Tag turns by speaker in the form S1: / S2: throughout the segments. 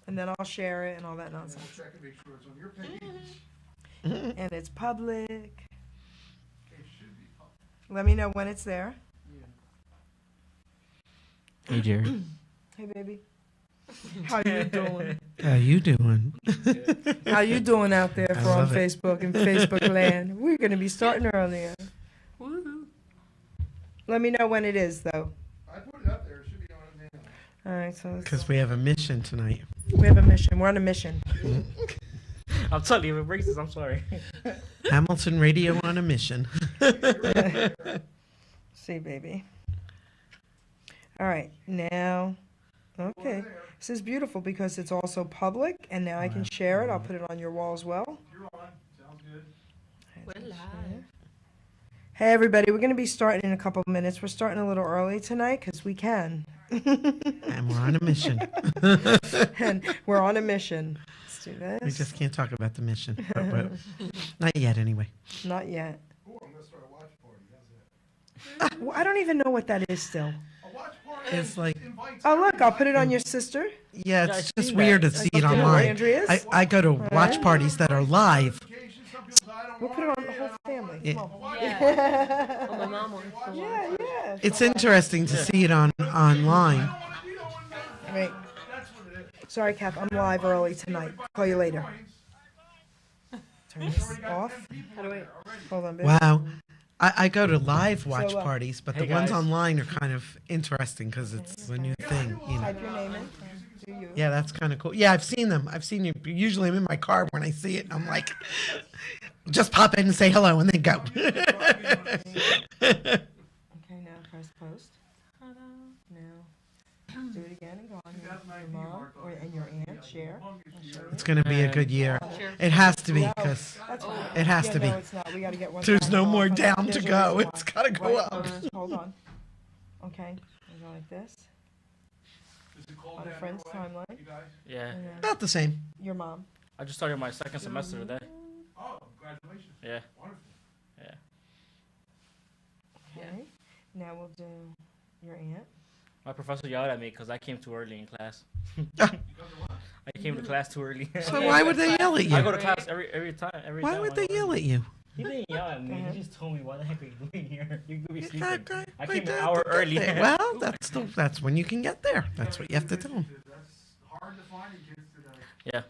S1: and then I'll share it and all that nonsense.
S2: We'll check and make sure it's on your page.
S1: And it's public.
S2: It should be public.
S1: Let me know when it's there.
S3: Hey, Jerry.
S1: Hey, baby. How you doing?
S4: How you doing?
S1: How you doing out there
S4: I
S1: for on
S4: love it.
S1: Facebook and Facebook land? We're going to be starting earlier.
S5: Woo-hoo.
S1: Let me know when it is, though.
S2: I put it up there. It should be on it now.
S1: All right, so
S4: Because we have a mission tonight.
S1: we have a mission. We're on a mission.
S3: I'm telling you, it racist. I'm sorry.
S4: Hamilton Radio on a mission.
S1: See, baby. All right, now, okay. This is beautiful because it's also public, and now I can share it. I'll put it on your wall as well.
S2: You're on. Sounds good.
S5: We're live.
S1: Hey, everybody, we're going to be starting in a couple of minutes. We're starting a little early tonight because we can.
S4: And we're on a mission.
S1: And we're on a mission. Let's do this.
S4: We just can't talk about the mission. But not yet, anyway.
S1: Not yet.
S2: Oh, I'm going to start a watch party. How's that?
S1: Well, I don't even know what that is still.
S2: A watch party
S4: It's like,
S2: invites
S1: Oh, look, I'll put it on your sister.
S4: yeah,
S3: Yeah,
S4: it's
S3: I've
S4: just
S3: seen
S4: weird
S3: that.
S4: to see
S1: I
S4: it
S1: don't know where
S4: online.
S1: Andrea's.
S4: I go to watch parties that are live.
S1: We'll put it on the whole family.
S4: Yeah.
S1: Come on.
S5: Yeah. Oh, my mom wants to
S1: Yeah,
S5: watch.
S1: yeah.
S4: It's interesting to see it online.
S1: Wait. Sorry, Kath, I'm live early tonight. Call you later. Turn this off.
S5: How do I?
S1: Hold on, baby.
S4: Wow. I go to live watch
S1: So,
S4: parties, but
S3: Hey,
S4: the ones
S3: guys.
S4: online are kind of interesting because it's a new thing, you know.
S1: Type your name in. Do you?
S4: Yeah, that's kind of cool. Yeah, I've seen them. I've seen you. Usually I'm in my car when I see it, and I'm like, just pop in and say hello and then go.
S1: Okay, now press post. Now, do it again and go on your mom and your aunt. Share. I'll show you.
S4: It's going to be a good year.
S5: Sure.
S4: It has to be because
S1: That's fine.
S4: it has
S1: Yeah,
S4: to be.
S1: No, it's not. We got to get one.
S4: There's no
S1: off.
S4: more
S1: Hold on.
S4: down to
S1: There's a
S4: go.
S1: reason
S4: It's
S1: why.
S4: got to go
S1: Wait,
S4: up.
S1: Hold on. Okay, we go like this. On a friend's timeline.
S3: Yeah.
S1: And then
S4: About the same.
S1: your mom.
S3: I just started my second semester today.
S2: Oh, congratulations.
S3: Yeah.
S2: Wonderful.
S3: Yeah.
S1: Okay. Now we'll do your aunt.
S3: My professor yelled at me because I came too early in class.
S4: Ah.
S3: I came to class too early.
S4: So why would they yell at
S3: I go
S4: you?
S3: to class every time.
S4: Why
S3: time
S4: would
S3: I
S4: they
S3: go
S4: yell
S3: early.
S4: at you?
S3: He didn't yell at me.
S1: Go ahead.
S3: He just told me, "Why the heck are you doing here? You could be
S4: You
S3: sleeping."
S4: can't
S3: I
S4: wait
S3: came an
S4: to
S3: hour
S4: get
S3: early.
S4: there. Well, that's when you can get there. That's what you have to do.
S2: That's hard to find in kids today.
S3: Yeah.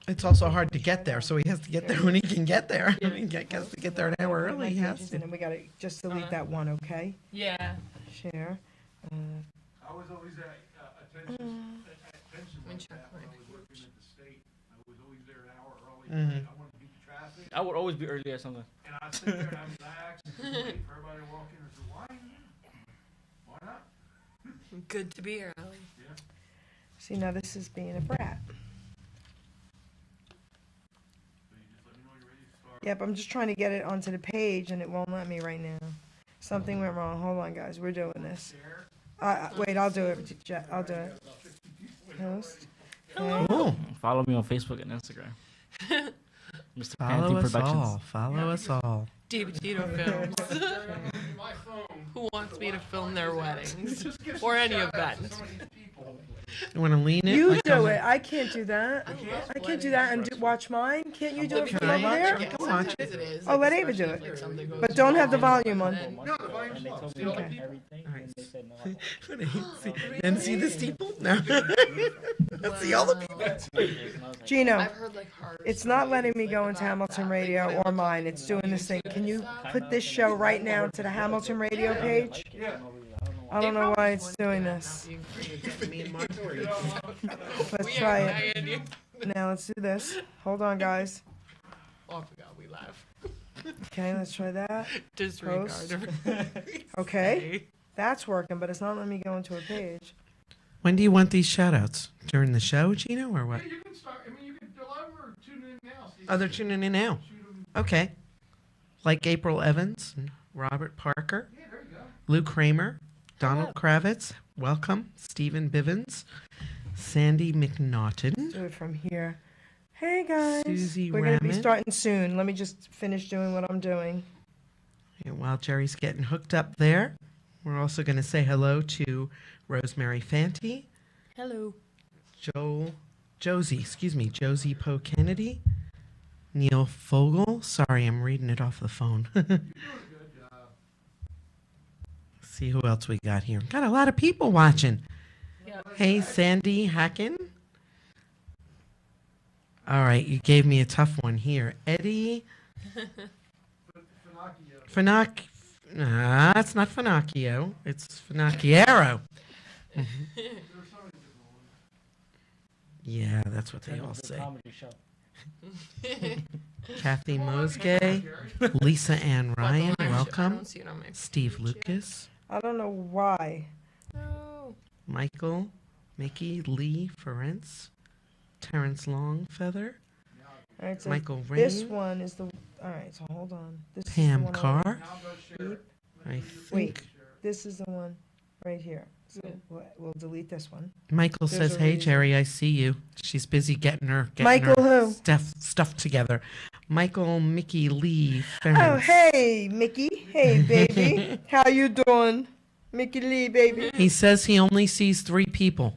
S4: It's also hard to get there, so he has to get there when he can get there. He has to get there an hour early. He has to.
S1: And then we got to just delete that one, okay?
S5: Yeah.
S1: Share.
S2: I was always at attention
S5: When
S2: like
S5: check
S2: that when I
S5: point.
S2: was working at the state. I was always there an hour early.
S4: Mhm.
S2: I wanted to beat the traffic.
S3: I would always be early at something.
S2: And I'd sit there and I'd relax and just wait for everybody to walk in and say, why? Why not?
S5: Good to be early.
S2: Yeah.
S1: See, now this is being a brat.
S2: So you just let me know you're ready to start.
S1: Yep, I'm just trying to get it onto the page, and it won't let me right now. Something went wrong. Hold on, guys. We're doing this. Wait, I'll do it. I'll do it. Post. Okay.
S4: Oh,
S3: Follow me on Facebook and Instagram. Mr.
S4: follow
S3: Panty
S4: us
S3: Productions.
S4: all. Follow us all.
S5: Petito Films.
S2: My phone.
S5: Who wants me to film their weddings or any event?
S4: You want to lean it?
S1: You
S4: like
S1: do
S4: on
S1: it. I can't do that. I can't do that and watch mine. Can't you do it from
S4: Can I
S1: over
S4: watch
S1: there?
S4: it? Come watch it.
S1: Oh, let Ava do it. But don't have the volume on.
S2: No, the volume's
S3: And they
S2: low.
S3: told me
S1: Okay.
S3: everything, and they said no.
S4: And see the steeple? No. See all the people.
S1: Gino,
S5: I've heard like harder.
S1: it's not letting me go into Hamilton Radio or mine. It's doing this thing. Can you put this show right now to the Hamilton Radio page? I don't know why it's doing this. Let's try it. Now let's do this. Hold on, guys.
S5: Oh, I forgot we laugh.
S1: Okay, let's try that.
S5: Disregard.
S1: Post. Okay, that's working, but it's not letting me go into a page.
S4: When do you want these shout-outs? During the show, Gino, or what?
S2: Yeah, you can start. I mean, you can allow them or tune in now. So you
S4: Oh, they're
S2: can
S4: tuning in now.
S2: shoot 'em.
S4: Okay. Like April Evans, and Robert Parker,
S2: Yeah, there you go.
S4: Lou Kramer, Donald Kravitz, welcome, Stephen Bivens, Sandy McNaughton,
S1: Do it from here. Hey guys,
S4: Susie
S1: we're gonna be
S4: Raman.
S1: starting soon. Let me just finish doing what I'm doing.
S4: And while Jerry's getting hooked up there, we're also going to say hello to Rosemary Fanti,
S5: Hello.
S4: Josie Poe Kennedy, Neil Fogel. Sorry, I'm reading it off the phone. See who else we got here. Got a lot of people watching.
S5: Yeah.
S4: Hey, Sandy Hacken. All right, you gave me a tough one here. Eddie it's not Finocchio. It's Finocchiero. Yeah, that's what they all say. Kathy Mosgay, Lisa Ann Ryan,
S5: I
S4: welcome.
S5: don't see it on my
S4: Steve
S5: page yet.
S4: Lucas,
S1: I don't know why.
S5: No.
S4: Michael, Mickey, Lee, Ferenc, Terrence Longfeather,
S1: All right, so
S4: Michael
S1: this
S4: Rain,
S1: one is the. All right, so hold on. This is
S4: Pam
S1: the one
S4: Carr.
S1: Beep.
S4: I
S1: Wait,
S4: think
S1: this is the one right here. So we'll delete this one.
S4: Michael
S1: There's
S4: says,
S1: a
S4: "Hey
S1: reason.
S4: Jerry, I see you." She's busy getting her
S1: Michael who?
S4: stuff together. Michael, Mickey, Lee,
S1: Oh,
S4: Ferenc.
S1: hey, Mickey. Hey, baby. How you doing? Mickey Lee, baby.
S4: He says he only sees 3 people.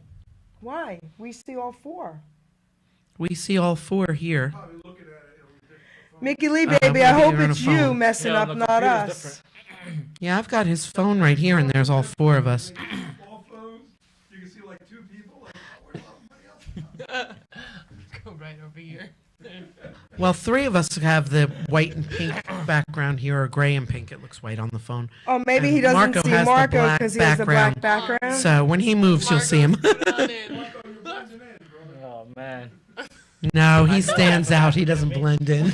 S1: Why? We see all 4.
S4: We see all 4 here.
S1: Mickey Lee,
S4: I'm
S1: baby, I
S4: looking
S1: hope
S4: on a
S1: it's you
S4: phone.
S1: messing
S3: Yeah,
S1: up,
S3: the
S1: not
S3: computer's
S1: us.
S4: Yeah, I've got his phone right here, and there's all 4 of us.
S2: All phones, you can see like 2 people, like, oh, where's everybody else?
S5: Go right over here.
S4: Well, 3 of us have the white and pink background here, or gray and pink. It looks white on the phone.
S1: Oh, maybe
S4: And
S1: he doesn't
S4: Marco
S1: see
S4: has the
S1: Marco
S4: black
S1: because he has the black
S4: background.
S1: background.
S4: So when he moves, you'll see him.
S5: Marcos, put on in.
S3: Oh man.
S4: No, he stands out. He doesn't blend in.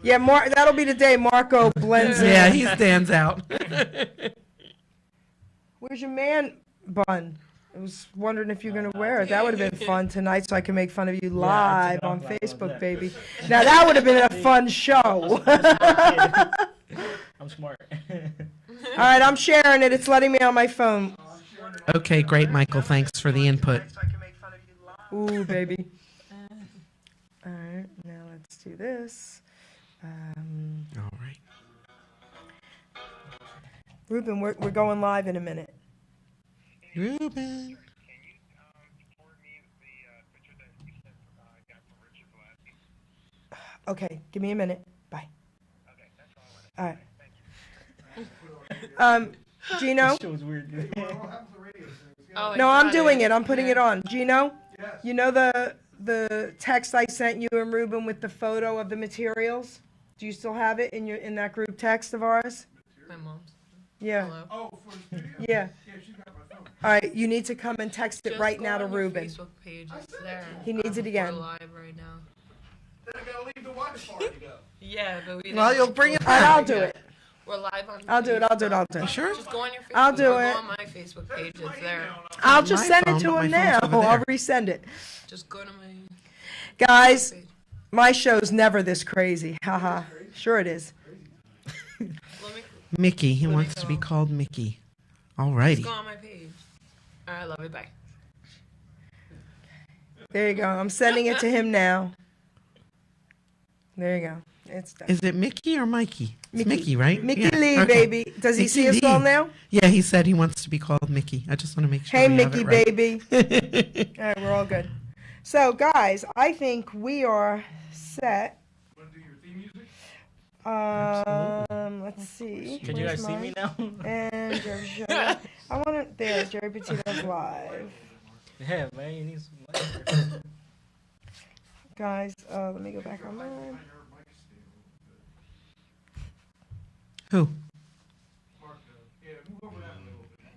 S1: Yeah, that'll be the day Marco blends in.
S4: Yeah, he stands out.
S1: Where's your man bun? I was wondering if you're going to wear it. That would have been fun tonight so I can make fun of you live on Facebook, baby. Now, that would have been a fun show.
S3: I'm smart.
S1: All right, I'm sharing it. It's letting me on my phone.
S4: Okay, great, Michael. Thanks for the input.
S1: Ooh, baby. All right, now let's do this.
S4: All right.
S1: Ruben, we're going live in a minute.
S4: Ruben.
S1: Okay, give me a minute. Bye. All right. Gino?
S3: Shit was weird.
S5: Oh, I
S1: No, I'm
S5: got
S1: doing it. I'm putting it on. Gino?
S2: Yes.
S1: You know the text I sent you and Ruben with the photo of the materials? Do you still have it in that group text of ours?
S5: My mom's.
S1: Yeah.
S5: Hello.
S2: Oh, for the studio?
S1: Yeah.
S2: Yeah, she's got my phone.
S1: All right, you need to come and text it
S5: Just
S1: right
S5: go
S1: now to
S5: on your
S1: Ruben.
S5: Facebook page. It's there.
S1: He needs it again.
S5: We're live right now.
S2: Then I gotta leave the watch party to go.
S5: Yeah, but we.
S4: Well,
S5: didn't-
S4: you'll bring it
S1: All right, I'll
S4: back.
S1: do it.
S5: We're live on.
S1: I'll do it. I'll do it. I'll do it.
S4: Sure.
S5: Just go on your Facebook.
S1: I'll do
S5: or
S1: it.
S5: Go on my Facebook page. It's there.
S1: I'll just
S4: My
S1: send
S4: phone,
S1: it to
S4: but
S1: him
S4: my
S1: now.
S4: phone's over
S1: I'll
S4: there.
S1: resend it.
S5: Just go to my
S1: Guys,
S5: page.
S1: my show's never this crazy. Haha. Sure it is.
S5: Let me.
S4: Mickey. He
S5: Let me
S4: wants to be
S5: go.
S4: called Mickey. All
S5: Just
S4: righty.
S5: go on my page. All right, love you. Bye.
S1: There you go. I'm sending it to him now. There you go. It's done.
S4: Is it Mickey or Mikey? It's
S1: Mickey.
S4: Mickey, right?
S1: Mickey
S4: Yeah,
S1: Lee,
S4: okay.
S1: baby. Does he
S4: Mickey
S1: see his
S4: Lee.
S1: phone now?
S4: Yeah, he said he wants to be called Mickey. I just want to make sure.
S1: Hey,
S4: we have
S1: Mickey,
S4: it right.
S1: baby. All right, we're all good. So, guys, I think we are set.
S2: Wanna do your theme music?
S1: Let's see.
S3: Can you
S1: Where's
S3: guys see me now?
S1: And Jerry Show. I want to. There, Jerry Petito's live.
S3: Yeah, man, you need some.
S1: Guys, let me go back online.
S4: Who?
S2: Mark, yeah, move over that a little bit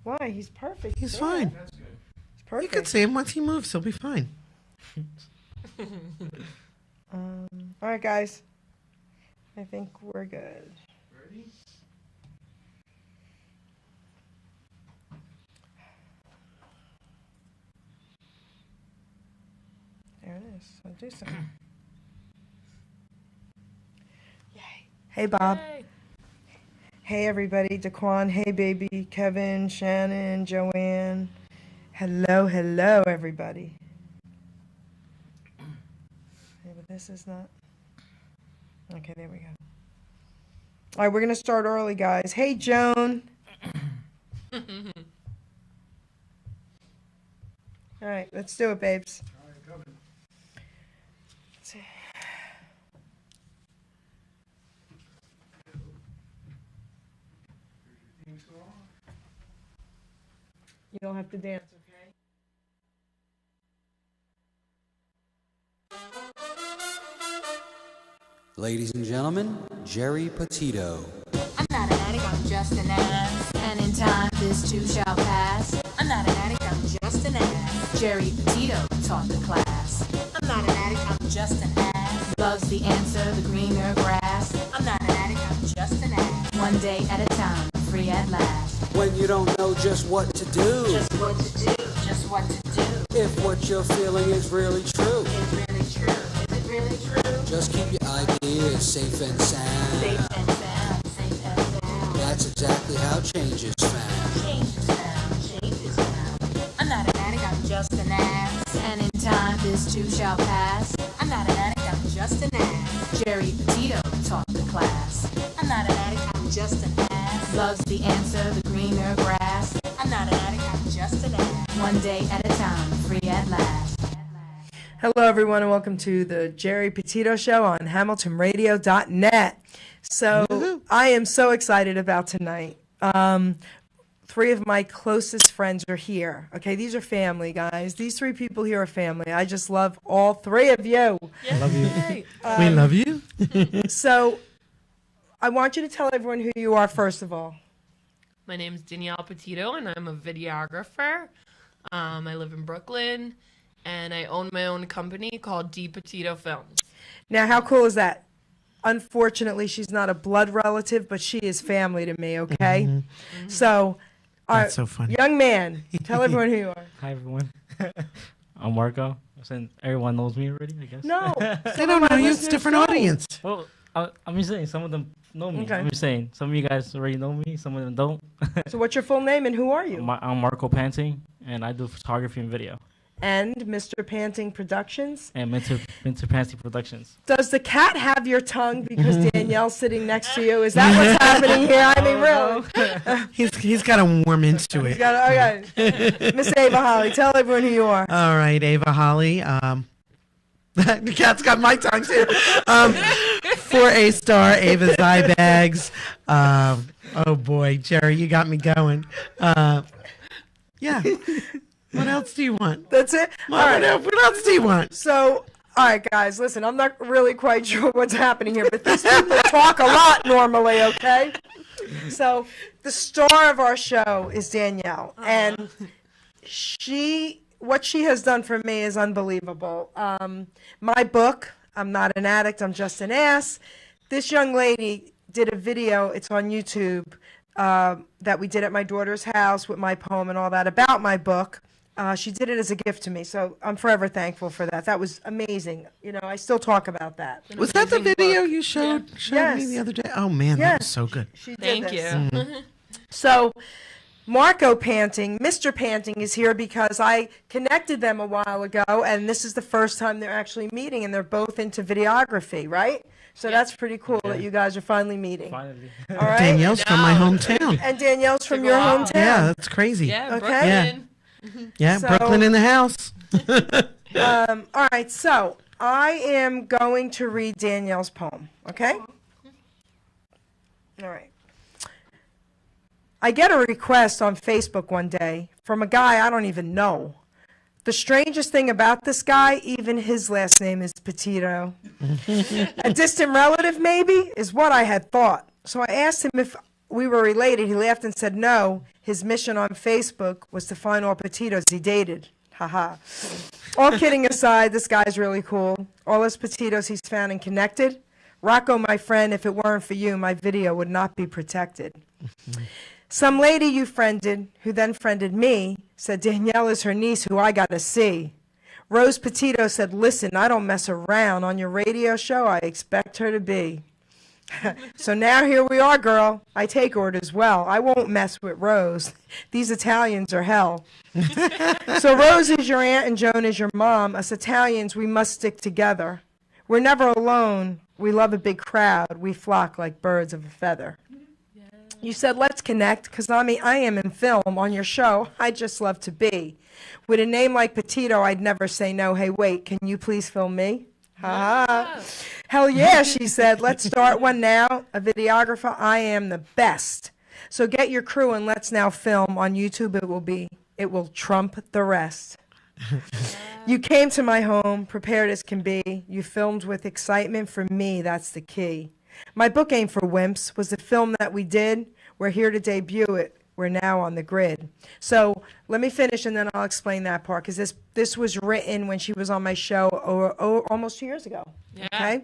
S2: more.
S1: Why? He's perfect.
S4: He's
S1: there.
S4: fine.
S2: That's good.
S1: He's perfect.
S4: You could see him once he moves. He'll be fine.
S1: All right, guys. I think we're good.
S2: Ready?
S1: There it is. I'll do something. Yay. Hey, Bob.
S5: Yay.
S1: Hey, everybody. Daquan. Hey, baby. Kevin, Shannon, Joanne. Hello, hello, everybody. Yeah, but this is not. Okay, there we go. All right, we're going to start early, guys. Hey, Joan. All right, let's do it, babes.
S2: All right, coming.
S1: Let's see.
S2: Here's your theme song.
S1: You don't have to dance, okay?
S6: Ladies and gentlemen, Jerry Petito.
S7: I'm not an addict, I'm just an ass. And in time, this too shall pass. I'm not an addict, I'm just an ass. Jerry Petito taught the class. I'm not an addict, I'm just an ass. Loves the answer, the greener grass. I'm not an addict, I'm just an ass. One day at a time, free at last.
S6: When you don't know just what to do,
S7: Just what to do, just what to do.
S6: if what you're feeling is really true,
S7: Is really true, is it really true?
S6: just keep your ideas safe and sound.
S7: Safe and sound, safe and sound.
S6: That's exactly how change is found.
S7: Change is found, change is found. I'm not an addict, I'm just an ass. And in time, this too shall pass. I'm not an addict, I'm just an ass. Jerry Petito taught the class. I'm not an addict, I'm just an ass. Loves the answer, the greener grass. I'm not an addict, I'm just an ass. One day at a time, free at last.
S1: Hello, everyone, and welcome to the Jerry Petito Show on HamiltonRadio.net. So I am so excited about tonight. Three of my closest friends are here. Okay, these are family, guys. These three people here are family. I just love all three of you.
S3: I love you.
S4: We love you.
S1: So I want you to tell everyone who you are, first of all.
S5: My name's Danielle Petito, and I'm a videographer. I live in Brooklyn, and I own my own company called D Petito Films.
S1: Now, how cool is that? Unfortunately, she's not a blood relative, but she is family to me, okay? So,
S4: That's so funny.
S1: young man, tell everyone who you are.
S3: Hi, everyone. I'm Marco. Since everyone knows me already, I guess.
S1: No.
S4: They don't know you. It's a different audience.
S3: Well, I'm just saying some of them know me.
S1: Okay.
S3: I'm just saying some of you guys already know me. Some of them don't.
S1: So what's your full name and who are you?
S3: I'm Marco Panting, and I do photography and video.
S1: And Mr. Panting Productions.
S3: And Minter Panting Productions.
S1: Does the cat have your tongue because Danielle's sitting next to you? Is that what's happening here? I mean, really?
S4: He's got to warm into
S1: You
S4: it.
S1: got okay. Miss Ava Holly, tell everyone who you are.
S4: All right, Ava Holly. The cat's got my tongue too. For A Star, Ava's Eye Bags. Oh boy, Jerry, you got me going. Yeah. What else do you want?
S1: That's it? All right.
S4: What else do you want?
S1: So, all right, guys, listen, I'm not really quite sure what's happening here, but these people talk a lot normally, okay? So, the star of our show is Danielle, and what she has done for me is unbelievable. My book, I'm Not an Addict, I'm Just an Ass. This young lady did a video, it's on YouTube, that we did at my daughter's house with my poem and all that about my book. She did it as a gift to me, so I'm forever thankful for that. That was amazing. You know, I still talk about that.
S4: Was that the video you showed me
S1: Yes.
S4: the other day? Oh man, that
S1: Yes.
S4: was so good.
S1: She did
S5: Thank
S1: this.
S5: you.
S1: So, Marco Panting, Mr. Panting is here because I connected them a while ago, and this is the first time they're actually meeting, and they're both into videography, right? So that's pretty cool that you guys are finally meeting.
S3: Finally.
S1: All right?
S4: Danielle's from my hometown.
S1: And Danielle's from your
S5: Wow.
S1: hometown.
S4: Yeah, that's crazy.
S5: Yeah,
S1: Okay.
S5: Brooklyn.
S4: Yeah,
S1: So-
S4: Brooklyn in the house.
S1: All right, so I am going to read Danielle's poem, okay? All right. I get a request on Facebook one day from a guy I don't even know. The strangest thing about this guy, even his last name is Petito. A distant relative, maybe, is what I had thought. So I asked him if we were related. He laughed and said no. His mission on Facebook was to find all Petitos he dated. Haha. All kidding aside, this guy's really cool. All his Petitos he's found and connected. Rocco, my friend, if it weren't for you, my video would not be protected. Some lady you friended, who then friended me, said Danielle is her niece who I gotta see. Rose Petito said, listen, I don't mess around. On your radio show, I expect her to be. So now here we are, girl. I take orders well. I won't mess with Rose. These Italians are hell. So Rose is your aunt and Joan is your mom. Us Italians, we must stick together. We're never alone. We love a big crowd. We flock like birds of a feather. You said, let's connect, because I am in film on your show. I'd just love to be. With a name like Petito, I'd never say no. Hey, wait, can you please film me? Ha. Hell yeah, she said. Let's start one now. A videographer, I am the best. So get your crew and let's now film. On YouTube it will trump the rest. You came to my home, prepared as can be. You filmed with excitement. For me, that's the key. My book ain't for wimps. Was the film that we did. We're here to debut it. We're now on the grid. So let me finish and then I'll explain that part, because this was written when she was on my show almost 2 years ago.
S5: Yeah.
S1: Okay?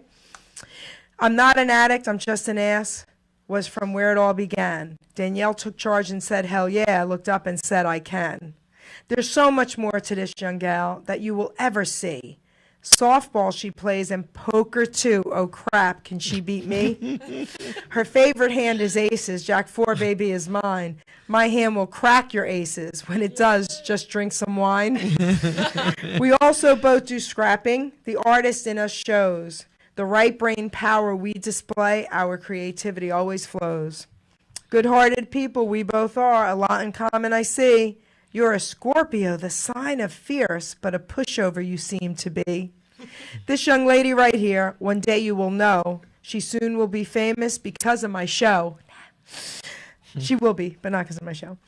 S1: I'm not an addict, I'm just an ass, was from where it all began. Danielle took charge and said, hell yeah. I looked up and said, I can. There's so much more to this young gal that you will ever see. Softball she plays and poker too. Oh crap, can she beat me? Her favorite hand is aces. Jack 4, baby, is mine. My hand will crack your aces. When it does, just drink some wine. We also both do scrapping. The artist in us shows. The right brain power we display, our creativity always flows. Good-hearted people we both are, a lot in common I see. You're a Scorpio, the sign of fierce, but a pushover you seem to be. This young lady right here, one day you will know. She soon will be famous because of my show. She will be, but not because of my show.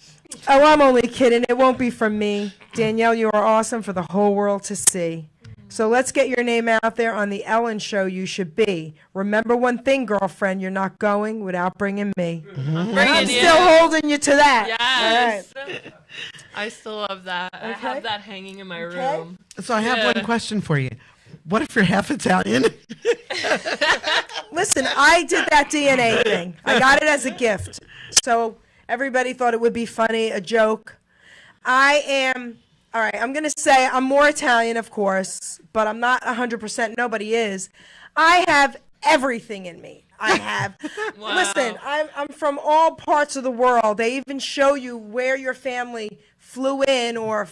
S1: Oh, I'm only kidding. It won't be from me. Danielle, you are awesome for the whole world to see. So let's get your name out there on the Ellen show you should be. Remember one thing, girlfriend, you're not going without bringing me. I'm still holding you to that.
S5: Yes.
S1: All right.
S5: I still love that. I
S1: Okay.
S5: have that hanging in my
S1: Okay.
S5: room.
S4: So I have one question for you. What if you're half Italian?
S1: Listen, I did that DNA thing. I got it as a gift. So everybody thought it would be funny, a joke. All right, I'm going to say I'm more Italian, of course, but I'm not 100%. Nobody is. I have everything in me. I have.
S5: Wow.
S1: Listen, I'm from all parts of the world. They even show you where your family flew in or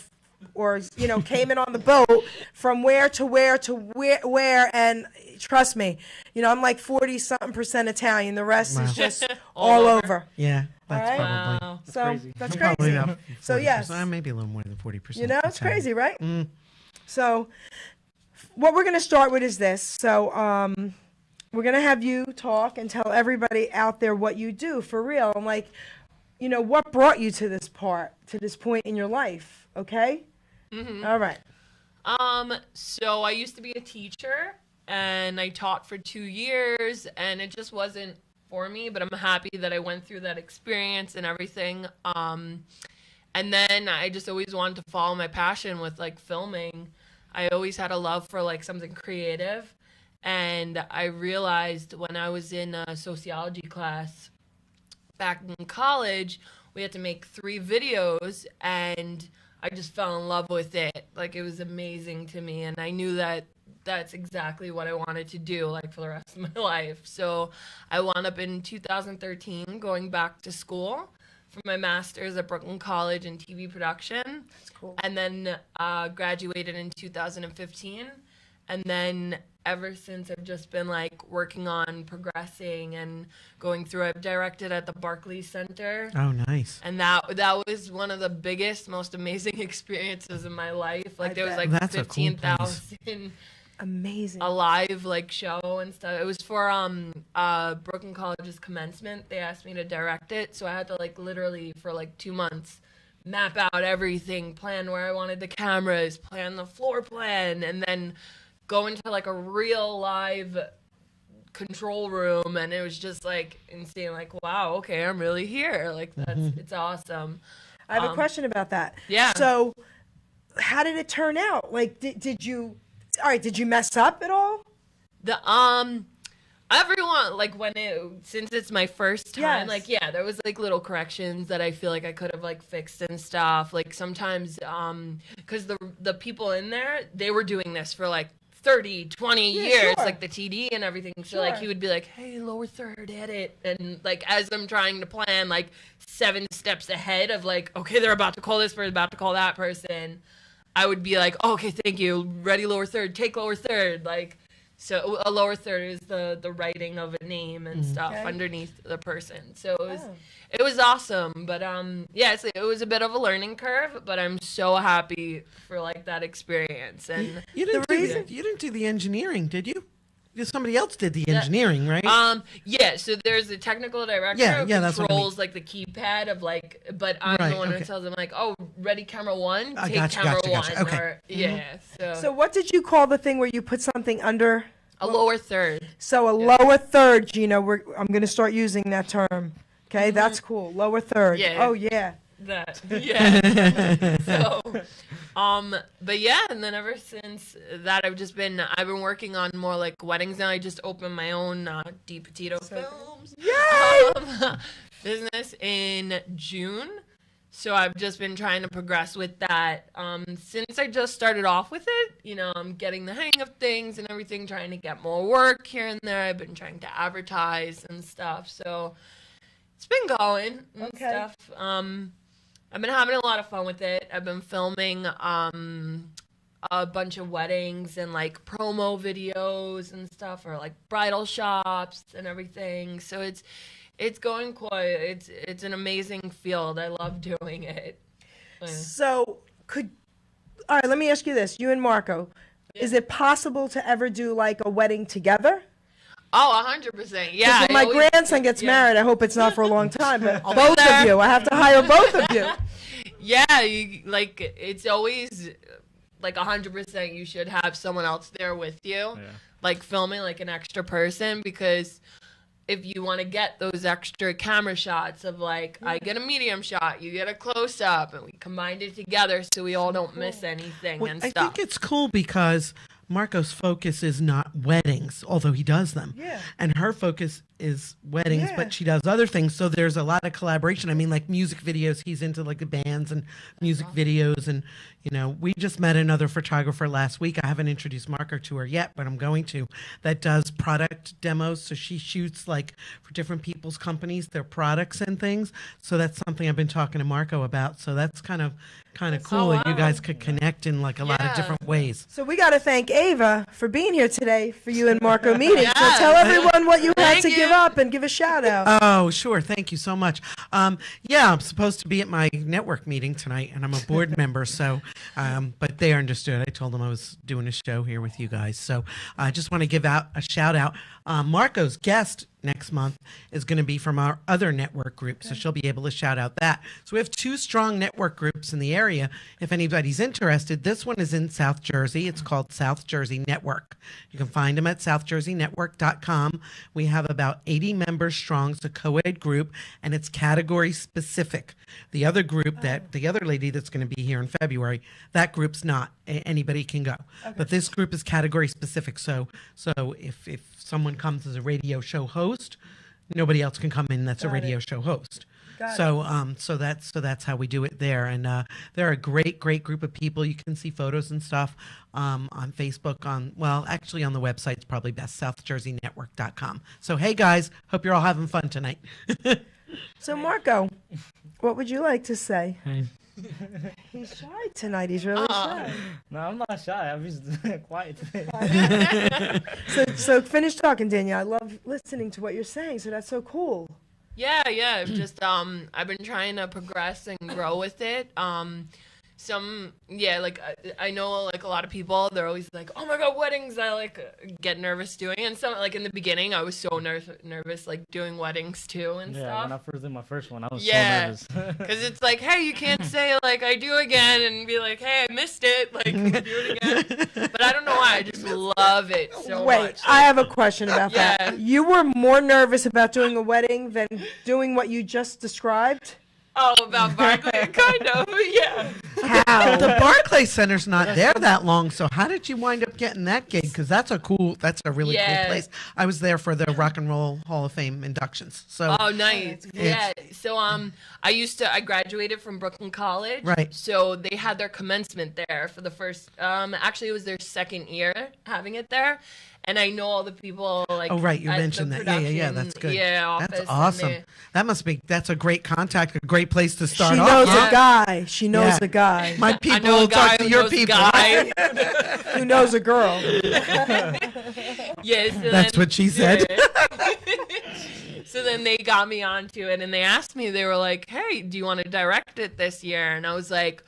S1: came in on the boat, from where to where to where, and trust me, I'm like 40-something% Italian. The rest is just all over.
S4: Yeah, that's
S1: All right.
S4: probably.
S5: Wow.
S1: So
S3: crazy.
S1: that's
S4: Probably
S1: crazy.
S4: about 40%.
S1: So, yes.
S4: Maybe a little more than 40%.
S1: It's
S4: Italian.
S1: crazy, right? So what we're going to start with is this. So we're going to have you talk and tell everybody out there what you do for real. And what brought you to this point in your life, okay? Mm-hmm. All right.
S5: So I used to be a teacher and I taught for 2 years and it just wasn't for me, but I'm happy that I went through that experience and everything. And then I just always wanted to follow my passion with filming. I always had a love for something creative. And I realized when I was in a sociology class back in college, we had to make 3 videos and I just fell in love with it. It was amazing to me. And I knew that that's exactly what I wanted to do for the rest of my life. So I wound up in 2013 going back to school for my master's at Brooklyn College in TV production.
S1: That's cool.
S5: And then graduated in 2015. And then ever since I've just been working on progressing and going through. I've directed at the Barclays Center.
S4: Oh, nice.
S5: And that was one of the biggest, most amazing experiences in my life. There was
S4: That's a cool place.
S5: 15,000
S1: Amazing.
S5: a live show and stuff. It was for Brooklyn College's commencement. They asked me to direct it, so I had to literally for 2 months map out everything, plan where I wanted the cameras, plan the floor plan, and then go into a real live control room, and it was just insane. Wow, okay, I'm really here. It's awesome.
S1: I have a question about that.
S5: Yeah.
S1: So how did it turn out? Did you mess up at all?
S5: The everyone since it's my first time,
S1: Yes.
S5: there was little corrections that I feel I could have fixed and stuff. Sometimes because the people in there, they were doing this for 30, 20 years,
S1: sure.
S5: the TD and everything. So
S1: Sure.
S5: he would be hey, lower third, edit, and as I'm trying to plan 7 steps ahead of okay, they're about to call this person, about to call that person, I would be oh, okay, thank you, ready lower third, take lower third, So a lower third is the writing of a name and stuff
S1: Okay.
S5: underneath the person. So it was awesome. But yes, it was a bit of a learning curve, but I'm so happy for like that experience. And
S4: You didn't do the engineering, did you? Somebody else did the engineering, right?
S5: yeah, so there's a technical director
S4: Yeah,
S5: who
S4: that's what I
S5: controls like the keypad of like, but I'm
S4: Right,
S5: the one
S4: okay.
S5: who tells them like, oh, ready camera one,
S4: I
S5: take
S4: gotcha,
S5: camera
S4: gotcha.
S5: one.
S4: Okay.
S5: Or, yeah,
S1: So what did you call the thing where you put something under?
S5: a lower third.
S1: So a lower third, Gina. I'm going to start using that term. Okay, that's cool. Lower third.
S5: Yeah.
S1: Oh yeah.
S5: That yeah. So, but yeah, and then ever since that, I've been working on more like weddings now. I just opened my own petito films business in June. So I've just been trying to progress with that. Since I just started off with it, you know, I'm getting the hang of things and everything, trying to get more work here and there. I've been trying to advertise and stuff. So it's been going and stuff. I've been having a lot of fun with it. I've been filming a bunch of weddings and like promo videos and stuff, or like bridal shops and everything. So it's going quite. It's an amazing field. I love doing it.
S1: So all right, let me ask you this. You and Marco, is it possible to ever do like a wedding together?
S5: Oh, 100%. Yeah.
S1: When my grandson gets married, I hope it's not for a long time, but both of you, I have to hire both of you.
S5: Yeah, it's always like 100% you should have someone else there with you, like filming like an extra person, because if you want to get those extra camera shots of like, I get a medium shot, you get a close up, and we combined it together so we all don't miss anything and
S4: I
S5: stuff.
S4: think it's cool because Marco's focus is not weddings, although he does them.
S1: Yeah.
S4: And her focus is weddings,
S1: Yeah.
S4: but she does other things. So there's a lot of collaboration. I mean, like music videos, he's into like the bands and music videos. And, you know, we just met another photographer last week. I haven't introduced Marco to her yet, but I'm going to, that does product demos. So she shoots like for different people's companies, their products and things. So that's something I've been talking to Marco about. So that's kind of cool that you guys could connect in like a lot of
S5: Yeah.
S4: different ways.
S1: So we got to thank Ava for being here today for you and Marco meeting. So tell everyone what you had
S5: Thank
S1: to
S5: you.
S1: give up and give a shout out.
S4: Oh, sure. Thank you so much. Yeah, I'm supposed to be at my network meeting tonight, and I'm a board member. So, but they understood. I told them I was doing a show here with you guys. So I just want to give out a shout out. Marco's guest next month is going to be from our other network group, so she'll be able to shout out that. So we have 2 strong network groups in the area. If anybody's interested, this one is in South Jersey. It's called South Jersey Network. You can find them at southjerseynetwork.com. We have about 80 members strong. It's a co-ed group, and it's category specific. The other group the other lady that's going to be here in February, that group's not. Anybody can go. But this group is category specific. So if someone comes as a radio show host, nobody else can come in that's a radio show host. So that's how we do it there. And they're a great group of people. You can see photos and stuff on Facebook, actually on the website. It's probably best, southjerseynetwork.com. So hey guys, hope you're all having fun tonight.
S1: So Marco, what would you like to say?
S3: Hey.
S1: He's shy tonight. He's really shy.
S3: No, I'm not shy. I'm just quiet today.
S1: So finish talking, Danielle. I love listening to what you're saying. So that's so cool.
S5: Yeah, I've just I've been trying to progress and grow with it. I know like a lot of people, they're always like, oh my god, weddings, I like get nervous doing. And some like in the beginning I was so nervous like doing weddings too and
S3: Yeah, when I
S5: stuff.
S3: first did my first one, I was
S5: Yeah.
S3: so nervous.
S5: Because it's like, hey, you can't say like I do again and be like, hey, I missed it, like do it again. But I don't know why, I just love it so
S1: Wait,
S5: much.
S1: I have a question about
S5: Yeah.
S1: that. You were more nervous about doing a wedding than doing what you just described?
S5: Oh, about Barclay, kind of, yeah.
S1: How?
S4: The Barclay Center's not there that long, so how did you wind up getting that gig? Because that's a really cool
S5: Yeah.
S4: place. I was there for the Rock and Roll Hall of Fame inductions. So
S5: Oh, nice. Yeah. So I graduated from Brooklyn College.
S4: Right.
S5: So they had their commencement there for the first actually it was their second year having it there. And I know all the people like
S4: oh right, you
S5: at the
S4: mentioned that. Yeah, that's
S5: production,
S4: good.
S5: Yeah, office,
S4: that's
S5: and
S4: awesome. That's a great contact, a great place to start
S1: She
S4: off.
S1: knows
S4: huh?
S1: a guy. She knows
S4: Yeah.
S1: a guy
S4: My
S5: I
S4: people
S5: know a
S4: will
S5: guy
S4: talk to
S5: who
S4: your
S5: knows a
S4: people.
S5: guy.
S1: who knows a girl.
S5: Yeah, so
S4: That's what she said.
S5: So then they got me onto it, and they asked me, they were like, hey, do you want to direct it this year? And I was like,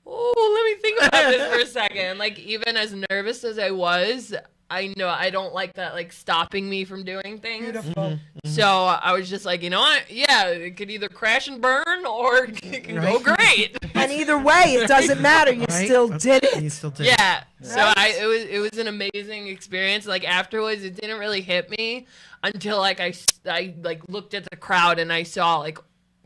S5: oh, let me think about this for a second. Like, even as nervous as I was, I know I don't like that, like, stopping me from doing things.
S1: Beautiful.
S5: So I was just like, you know what? Yeah, it could either crash and burn or it can go
S4: Right.
S5: great.
S1: And either way, it doesn't matter. You
S4: Right?
S1: still did
S4: You
S1: it.
S4: still did. it.
S5: Yeah. So
S1: Right?
S5: it was an amazing experience. Like afterwards, it didn't really hit me until like I like looked at the crowd and I saw like,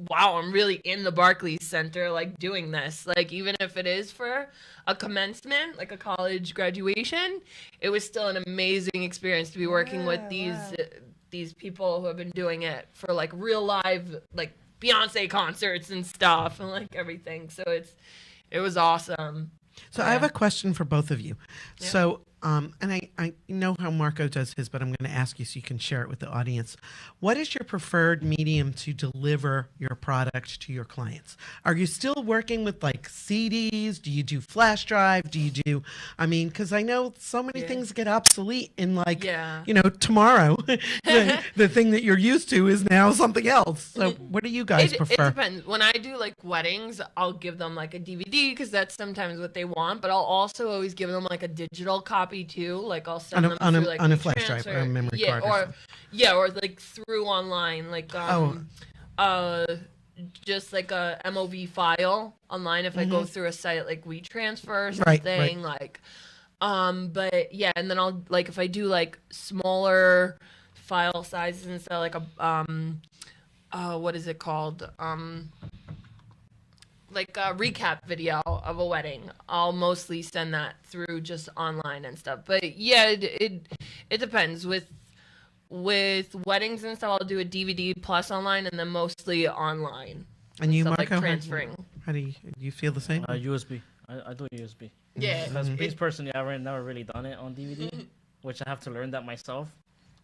S5: wow, I'm really in the Barclays Center, like doing this. Like even if it is for a commencement, like a college graduation, it was still an amazing experience to be working with these people who have been doing it for like real live like Beyonce concerts and stuff and like everything. So it was awesome.
S4: So I have a question for both of you. So, and I know how Marco does his, but I'm going to ask you so you can share it with the audience. What is your preferred medium to deliver your product to your clients? Are you still working with like CDs? Do you do flash drive? Do you do, I mean, because I know so many things get obsolete in like, you know, tomorrow. the thing that you're used to is now something else. So what do you guys
S5: It
S4: prefer?
S5: depends. When I do like weddings, I'll give them like a DVD because that's sometimes what they want. But I'll also always give them like a digital copy too. Like I'll send them through like
S4: on a flash drive
S5: transfer.
S4: or a memory card. Or
S5: or
S4: something.
S5: or like through online, like just like a MOV file online if I go through a site like WeTransfer or
S4: Right,
S5: something like. But yeah, and then I'll like if I do like smaller file sizes and stuff like a what is it called? Like a recap video of a wedding. I'll mostly send that through just online and stuff. But yeah, it depends. With weddings and stuff, I'll do a DVD plus online and then mostly online.
S4: And you,
S5: stuff,
S4: Marco,
S5: like transferring.
S4: how do you feel the same?
S3: USB. I do USB.
S5: Yeah.
S3: Because me personally, I've never really done it on DVD, which I have to learn that myself.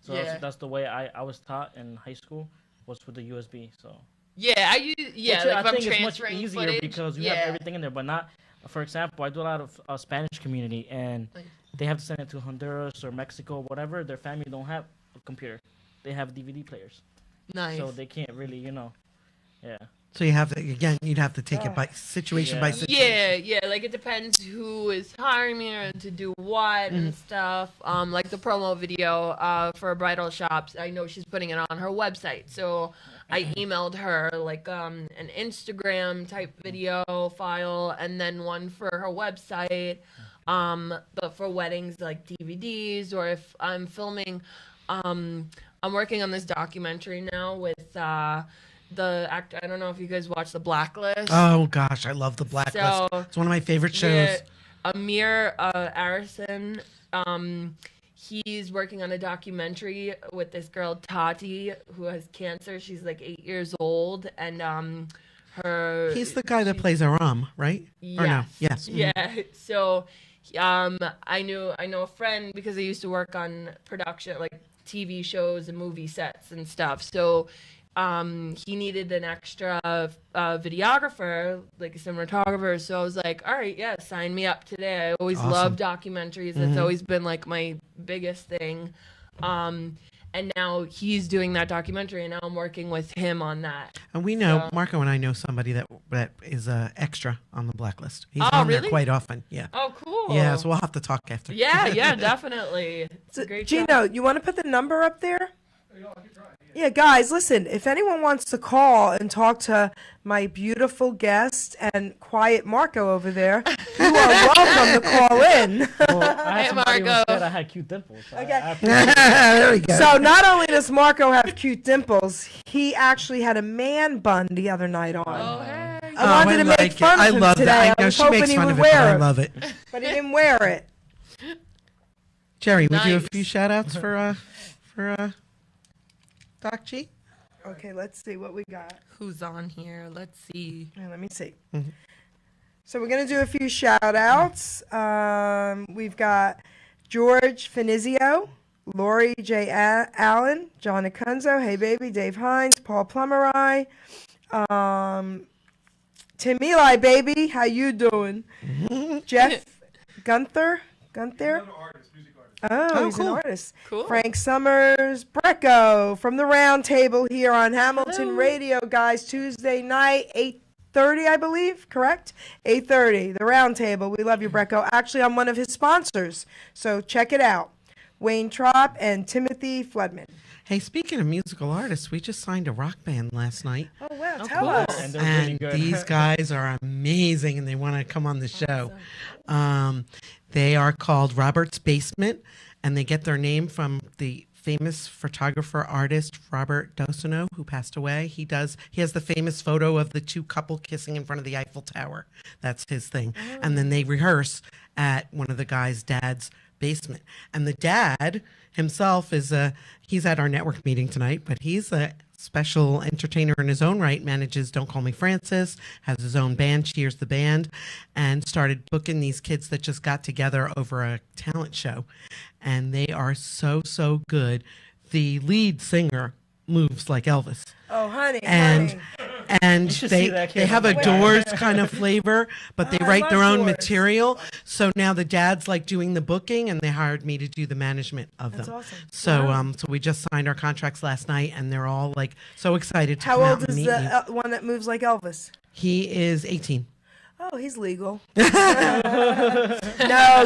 S3: So
S5: Yeah.
S3: that's the way I was taught in high school, was with the USB. So
S5: Yeah, I use
S3: which
S5: like if
S3: I
S5: I'm
S3: think it's much
S5: transferring
S3: easier
S5: footage,
S3: because you have everything in there. But not, for example, I do a lot of Spanish community, and they have to send it to Honduras or Mexico, whatever. Their family don't have a computer; they have DVD players,
S5: Nice.
S3: so they can't really, yeah.
S4: So you have to, again, you'd have to take it by situation by situation.
S5: Yeah, like it depends who is hiring me or to do what and stuff. Like the promo video for bridal shops, I know she's putting it on her website, so I emailed her like an Instagram type video file and then one for her website. But for weddings like DVDs, or if I'm filming, I'm working on this documentary now with the actor. I don't know if you guys watch The Blacklist.
S4: Oh gosh, I love The Blacklist.
S5: So,
S4: It's one of my favorite shows.
S5: Yeah, Amir Arison, he's working on a documentary with this girl Tati who has cancer. She's like 8 years old, and her.
S4: He's the guy that plays Aram, right? Or no? Yes.
S5: Yeah. So, I know a friend because I used to work on production, like TV shows and movie sets and stuff. So. He needed an extra videographer, like a cinematographer. So I was like, all right, yeah, sign me up today. I always love documentaries. It's always been like my biggest thing. And now he's doing that documentary, and now I'm working with him on that.
S4: And we know, Marco and I know somebody that is extra on The Blacklist. He's
S5: Oh,
S4: on there
S5: really?
S4: quite often. Yeah.
S5: Oh, cool.
S4: Yeah, so we'll have to talk after.
S5: Yeah, definitely. It's a great
S1: Gino,
S5: job.
S1: you want to put the number up there? Yeah, guys, listen, if anyone wants to call and talk to my beautiful guest and quiet Marco over there, you are welcome to call in.
S3: Well, I had somebody who
S5: Marco.
S3: said I had cute dimples. So
S1: Okay.
S4: There we go.
S1: So not only does Marco have cute dimples, he actually had a man bun the other night on.
S5: Oh, hey.
S1: I wanted to
S4: like
S1: make
S4: it.
S1: fun
S4: I
S1: of him
S4: love
S1: today.
S4: that. I know
S1: was
S4: she
S1: hoping
S4: makes
S1: he
S4: fun
S1: would
S4: of it, but
S1: wear
S4: I
S1: it,
S4: love it.
S1: but he didn't wear it.
S4: Jerry, would you have
S5: Nice.
S4: a few shout outs for Doc G?
S1: Okay, let's see what we got.
S5: Who's on here? Let's see.
S1: Let me see. So we're going to do a few shout outs. We've got George Finizio, Lori J. Allen, John Acunzo, Hey Baby, Dave Hines, Paul Plummerai, Tim Eli, baby, how you doing? Jeff Gunther?
S2: Another artist, music artist.
S1: Oh, he's
S4: cool.
S1: an artist.
S5: Cool.
S1: Frank Summers, Brecco from the Round Table here on Hamilton Radio, guys. Tuesday night, 8:30, I believe. Correct? 8:30. The Round Table. We love you, Brecco. Actually, I'm one of his sponsors, so check it out. Wayne Trop and Timothy Fledman.
S4: Hey, speaking of musical artists, we just signed a rock band last night.
S1: Oh wow!
S3: Oh,
S1: Tell
S3: cool.
S1: us.
S3: And they're really
S4: And
S3: good.
S4: these guys are amazing, and they want to come on the show. They are called Robert's Basement, and they get their name from the famous photographer artist Robert Dosino, who passed away. He has the famous photo of the two couple kissing in front of the Eiffel Tower. That's his thing. And then they rehearse at one of the guys' dad's basement. And the dad himself he's at our network meeting tonight, but he's a special entertainer in his own right, manages Don't Call Me Francis, has his own band, Cheers the Band, and started booking these kids that just got together over a talent show. And they are so, so good. The lead singer moves like Elvis.
S1: Oh, honey.
S4: And
S3: should
S4: they
S3: see that kid
S4: they have
S3: on
S4: a
S3: the
S4: Doors kind of flavor, but they
S1: Oh, I
S4: write their
S1: love
S4: own
S1: Doors.
S4: material. So now the dad's like doing the booking, and they hired me to do the management of
S1: That's
S4: them.
S1: awesome.
S4: So so we just signed our contracts last night, and they're all like so excited to
S1: How
S4: come out
S1: old
S4: and
S1: is
S4: meet me.
S1: the one that moves like Elvis?
S4: He is 18.
S1: Oh, he's legal. No,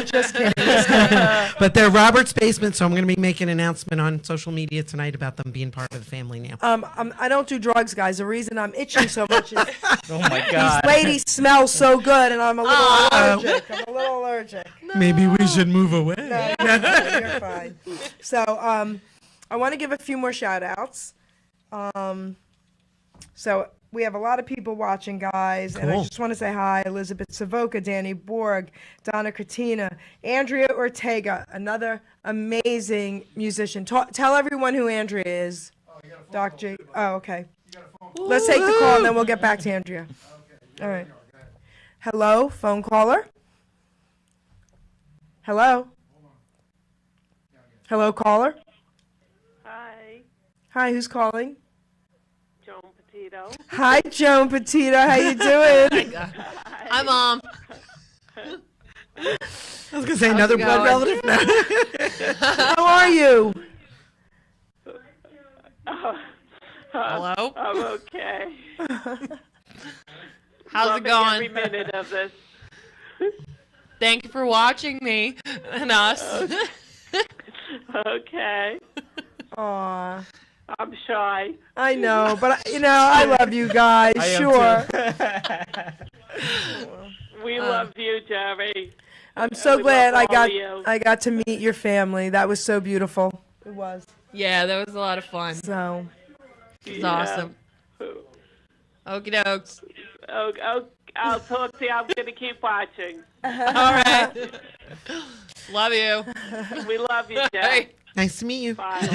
S1: just kidding.
S4: But they're Robert's Basement, so I'm going to be making an announcement on social media tonight about them being part of the family now.
S1: I don't do drugs, guys. The reason I'm itching so much is
S3: Oh my God.
S1: these ladies smell so good, and I'm a little allergic. I'm a little allergic.
S4: Maybe we should move away.
S1: No, you're fine. So, I want to give a few more shout outs. So we have a lot of people watching, guys, and I
S4: Cool.
S1: just want to say hi. Elizabeth Savoca, Danny Borg, Donna Cortina, Andrea Ortega, another amazing musician. Tell everyone who Andrea is. Doc G. Oh, okay. Let's take the call, and then we'll get back to Andrea. All right. Hello, phone caller. Hello. Hello, caller.
S8: Hi,
S1: Hi, who's calling?
S8: Joan Petito.
S1: Hi, Joan Petito. How you doing?
S5: I'm
S4: I was going to say another blood
S5: going?
S4: relative. No.
S1: How are you?
S5: Hello.
S8: I'm okay.
S5: How's
S8: Loving
S5: it going?
S8: every minute of this.
S5: Thank you for watching me and us.
S8: Okay.
S1: Aw,
S8: I'm shy.
S1: I know, but I love you guys.
S3: I am
S1: Sure.
S8: We love you, Jerry.
S1: I'm so
S8: We
S1: glad
S8: love
S1: I
S8: all
S1: got
S8: of you.
S1: I got to meet your family. That was so beautiful. It was.
S5: Yeah, that was a lot of fun.
S1: So,
S5: It was awesome. Okie dokes.
S8: I'll talk to you. I'm going to keep watching.
S5: All right. Love you.
S8: We love you, Jerry.
S5: Hey.
S4: Nice to meet you.
S8: Bye.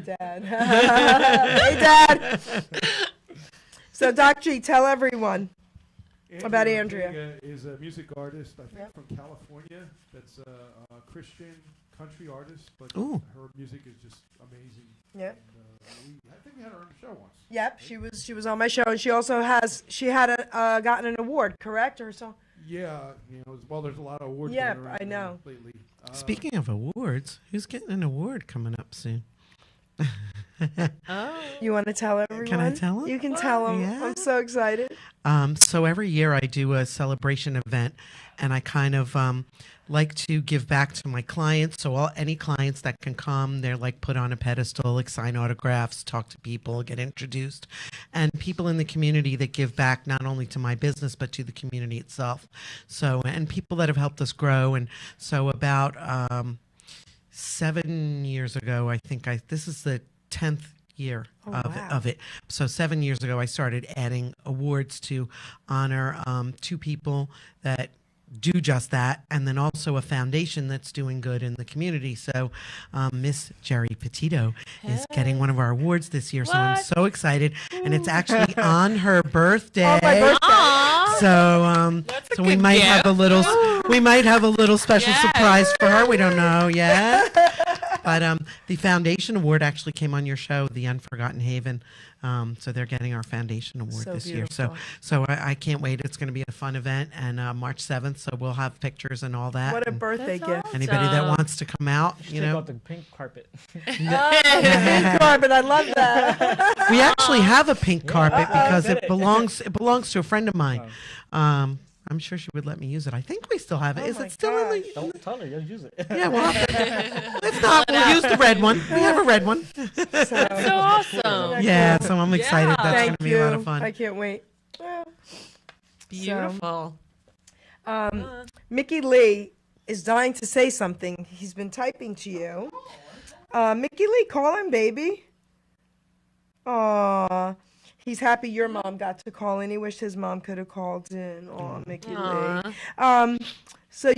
S1: Dad. Hey, Dad. So, Doc G, tell everyone. About Andrea.
S2: Is a music artist, I think, from California. That's a Christian country artist, but
S4: Ooh.
S2: her music is just amazing.
S1: Yep.
S2: And, I think we had her on the show once.
S1: Yep, she was on my show, and she also had gotten an award, correct? Or so.
S2: Yeah, well, there's a lot of awards
S1: Yeah,
S2: going around
S1: I know.
S2: lately.
S4: Speaking of awards, who's getting an award coming up soon?
S1: You want to tell everyone?
S4: tell 'em?
S1: You can tell them.
S4: Yeah.
S1: I'm so excited.
S4: So every year I do a celebration event, and I kind of like to give back to my clients. So any clients that can come, they're like put on a pedestal, like sign autographs, talk to people, get introduced, and people in the community that give back not only to my business but to the community itself. So and people that have helped us grow. And so about 7 years ago, I think this is the 10th year of it. So 7 years ago, I started adding awards to honor two people that do just that, and then also a foundation that's doing good in the community. So Miss Geri Petito is getting one of our awards this year, so I'm so excited. And it's actually on her birthday.
S1: Oh, my birthday.
S5: Aw.
S4: So so we
S5: good
S4: might have a
S5: gift.
S4: little special
S5: Yes.
S4: surprise for her. We don't know yet. But the Foundation Award actually came on your show, The Unforgotten Haven. So they're getting our Foundation Award
S1: So
S4: this year. So
S1: beautiful.
S4: I can't wait. It's going to be a fun event, and March 7th. So we'll have pictures and all that.
S1: What a
S4: and
S1: birthday
S5: That's
S1: gift.
S5: awesome.
S4: anybody that wants to come out, you
S3: Check
S4: know.
S3: out the pink carpet.
S1: Carpet, I love that.
S4: We actually have a pink carpet because
S3: get
S4: it
S3: it.
S4: belongs to a friend of mine. I'm sure she would let me use it. I think we still have it. Is
S1: my
S4: it still in the?
S3: Don't tell her. You'll use it.
S4: Yeah, well, if not, we'll use the red one. We have a red one.
S5: So awesome.
S4: Yeah, so I'm excited.
S5: Yeah.
S4: That's going
S1: Thank
S4: to be
S1: you.
S4: a lot of fun.
S1: I can't wait. Well,
S5: Beautiful.
S1: Mickey Lee is dying to say something. He's been typing to you. Mickey Lee, call him, baby. Aw. He's happy your mom got to call in. He wished his mom could have called in. Aw, Mickey Lee. So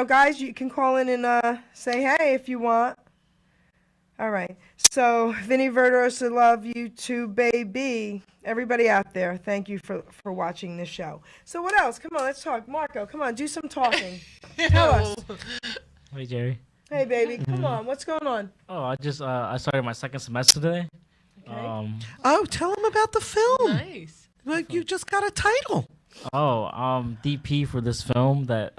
S1: guys, you can call in and say hey if you want. All right. So Vinny Verderosa, love you too, baby. Everybody out there, thank you for watching this show. So what else? Come on, let's talk. Marco, come on, do some talking. Tell us.
S3: Hey, Jerry.
S1: Hey, baby, come on. What's going on?
S3: Oh, I just I started my second semester today.
S1: Okay.
S4: Oh, tell them about the film.
S5: Nice.
S4: Like you just got a title.
S3: DP for this film that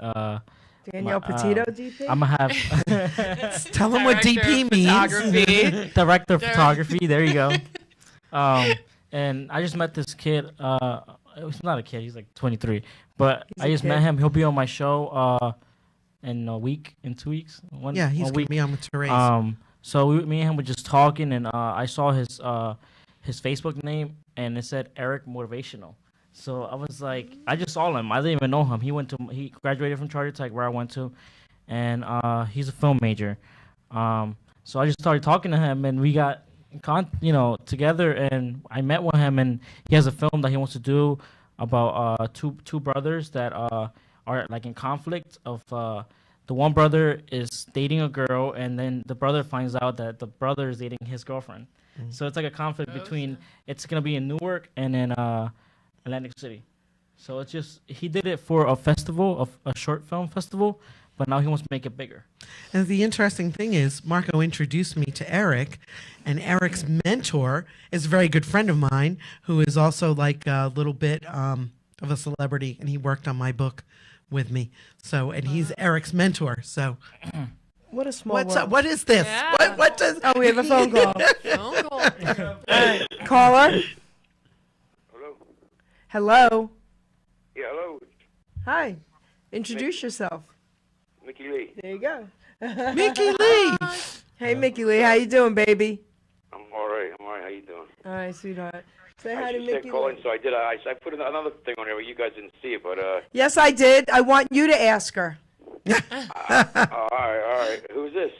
S1: Danielle Petito, DP?
S3: I'm gonna have
S4: Tell them what
S5: Director
S4: DP
S5: of
S4: means.
S5: photography.
S3: director of photography. There you go. And I just met this kid. He's not a kid. He's like 23. But
S1: He's
S3: I
S1: a
S3: just
S1: kid.
S3: met him. He'll be on my show in a week, in 2 weeks.
S4: Yeah, he's
S3: one
S4: going
S3: week.
S4: to be on with Therese.
S3: So me and him were just talking, and I saw his Facebook name, and it said Eric Motivational. So I was like, I just saw him. I didn't even know him. He graduated from Charter Tech, where I went to, and he's a film major. So I just started talking to him, and we got together, and I met with him, and he has a film that he wants to do about two brothers that are like in conflict of the one brother is dating a girl, and then the brother finds out that the brother is dating his girlfriend. So it's like a conflict between. It's gonna be in Newark and in Atlantic City. So it's just he did it for a festival, a short film festival, but now he wants to make it bigger.
S4: And the interesting thing is, Marco introduced me to Eric, and Eric's mentor is a very good friend of mine who is also like a little bit of a celebrity, and he worked on my book with me. So, and he's Eric's mentor. So,
S1: What a small
S4: what's
S1: world.
S4: up? What is this?
S5: Yeah.
S4: What does?
S1: Oh, we have a phone call.
S5: Phone call.
S1: Caller?
S2: Hello?
S1: Hello?
S2: Yeah, hello.
S1: Hi. Introduce yourself.
S2: Mickey Lee.
S1: There you go.
S4: Mickey Lee.
S1: Hey, Mickey Lee, how you doing, baby?
S2: I'm all right. How you doing?
S1: All right, sweetheart. Say hi
S2: I
S1: to
S2: just said
S1: Mickey
S2: call
S1: Lee.
S2: in, so I did. I put another thing on there, but you guys didn't see it. But
S1: Yes, I did. I want you to ask her.
S2: all right. Who's this?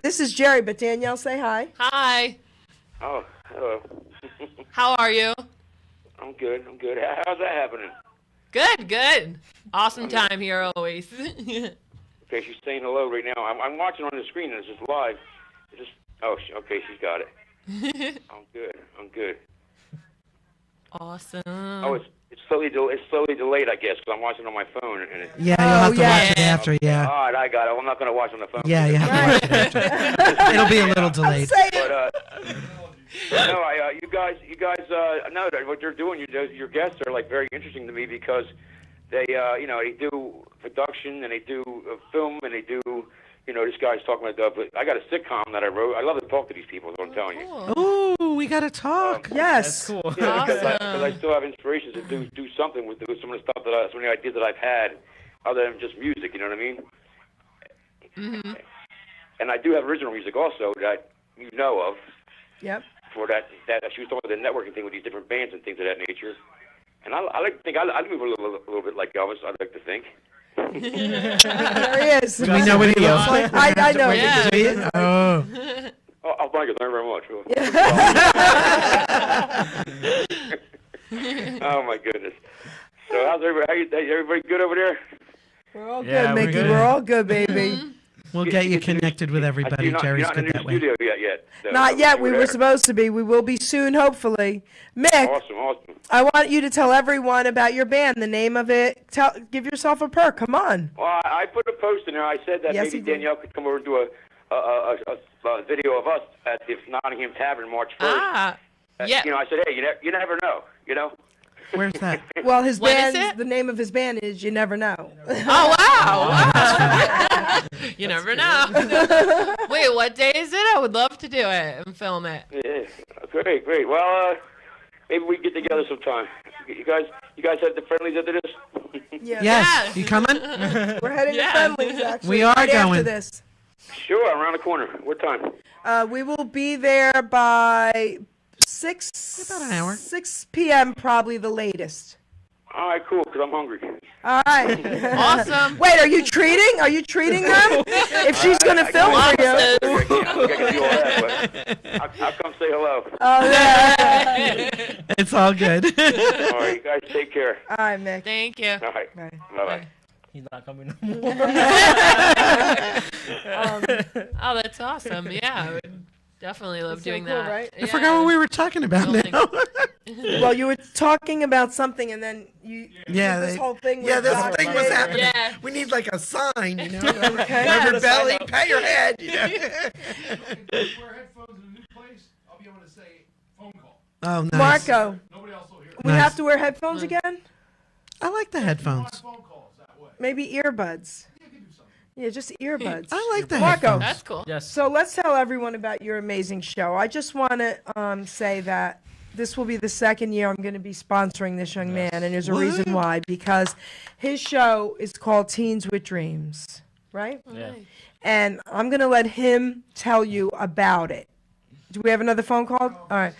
S1: This is Jerry, but Danielle, say hi.
S5: Hi.
S2: Oh, hello.
S5: How are you?
S2: I'm good. How's that happening?
S5: Good. Awesome time here always.
S2: Okay, she's saying hello right now. I'm watching on the screen, and it's just live. Okay, she's got it. I'm good.
S5: Awesome.
S2: Oh, it's slowly delayed, I guess, because I'm watching on my phone. And it's,
S4: Yeah, you'll have to
S1: yeah.
S4: watch it after. Yeah.
S2: all right, I got it. I'm not going to watch on the phone.
S4: Yeah, you have to watch it after. It'll be a little delayed.
S1: Say it.
S2: But no, you guys know that what you're doing. Your guests are like very interesting to me because they do production and they do film and they do. This guy's talking about but I got a sitcom that I wrote. I love to talk to these people. Is what I'm telling you.
S5: Cool.
S4: Ooh, we got to talk.
S1: Yes.
S3: Cool.
S2: Yeah, because
S5: Awesome.
S2: I still have inspirations to do something with some of the stuff some of the ideas that I've had, other than just music. You know what I mean?
S5: Mm-hmm.
S2: And I do have original music also that you know of.
S1: Yep.
S2: For that she was talking about the networking thing with these different bands and things of that nature. And I like to think I move a little bit like Elvis. I'd like to think.
S1: There he is.
S4: Do we know what he looks like?
S1: I know.
S5: Yeah.
S4: Do you? Oh.
S2: Oh, thank you very much. Oh my goodness. So how's everybody? Everybody good over there?
S1: We're all good,
S3: Yeah, we're
S1: Mickey.
S3: good.
S1: We're all good, baby.
S4: We'll get you connected with
S2: I see
S4: everybody.
S2: you're not
S4: Jerry's
S2: in
S4: good
S2: the
S4: that
S2: new
S4: way.
S2: studio yet. So
S1: Not yet. We
S2: over
S1: were
S2: there.
S1: supposed to be. We will be soon, hopefully. Mick,
S2: Awesome.
S1: I want you to tell everyone about your band, the name of it. Give yourself a perk. Come on.
S2: Well, I put a post in there. I said that
S1: Yes,
S2: maybe
S1: you did.
S2: Danielle could come over and do a video of us at the Nottingham Tavern March 1st.
S5: Yeah.
S2: You know, I said, hey, you never know, you know.
S4: Where's that?
S1: Well, his
S5: When is
S1: band,
S5: it?
S1: the name of his band is You Never Know.
S5: Oh, wow. You never know. Wait, what day is it? I would love to do it and film it.
S2: Yeah, great. Well, maybe we can get together sometime. You guys have the friendlies after this?
S1: Yeah.
S4: Yes. You coming?
S1: We're heading
S5: Yeah.
S1: to Friendly's, actually.
S4: We are
S1: right after
S4: going.
S1: this.
S2: Sure, around the corner. What time?
S1: We will be there by 6.
S4: About an hour.
S1: 6 p.m. probably the latest.
S2: All right, cool, because I'm hungry.
S1: All right.
S5: Awesome.
S1: Wait, are you treating? Are you treating them? If she's gonna film for you.
S2: I can do all that, but I'll come say hello.
S1: Oh yeah.
S4: It's all good.
S2: All right, you guys take care.
S1: All right, Mick.
S5: Thank you.
S2: All right.
S1: Bye.
S2: Bye-bye.
S3: He's not coming no more.
S5: Oh, that's awesome. Yeah, I would definitely love
S1: That's so
S5: doing
S1: cool,
S5: that.
S1: right?
S4: I forgot what we were talking about
S5: Don't
S4: now.
S1: Well, you were talking about something, and then you.
S4: Yeah,
S1: this
S4: they-
S1: whole thing.
S4: Yeah,
S1: was
S4: this
S1: about
S4: thing was
S1: it.
S4: happening.
S5: Yeah.
S4: We need like a sign, you know?
S1: Okay.
S4: Reverend Belly, pay your head, you know?
S9: If you wear headphones in a new place, I'll be able to say phone call.
S4: Oh, nice.
S1: Marco,
S9: Nobody else will hear it.
S1: we
S4: Nice.
S1: have to wear headphones again.
S4: I like the headphones.
S9: Phone calls that way.
S1: Maybe earbuds.
S9: You can do something.
S1: Yeah, just earbuds.
S4: I like the
S1: Marco.
S4: headphones.
S5: That's cool.
S3: Yes.
S1: So let's tell everyone about your amazing show. I just want to say that this will be the second year I'm going to be sponsoring this young man, and there's a reason why. Because his show is called Teens with Dreams, right?
S3: Yeah.
S1: And I'm going to let him tell you about it. Do we have another phone call? All right.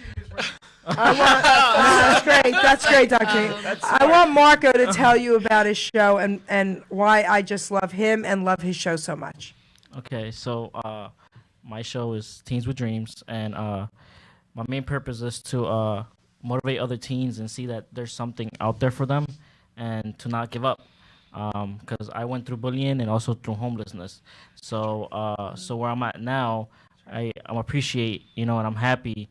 S1: I want, that's great, Dr. I want Marco to tell you about his show and why I just love him and love his show so much.
S3: Okay, so my show is Teens with Dreams, and my main purpose is to motivate other teens and see that there's something out there for them, and to not give up. Because I went through bullying and also through homelessness. So so where I'm at now, I'm appreciate, and I'm happy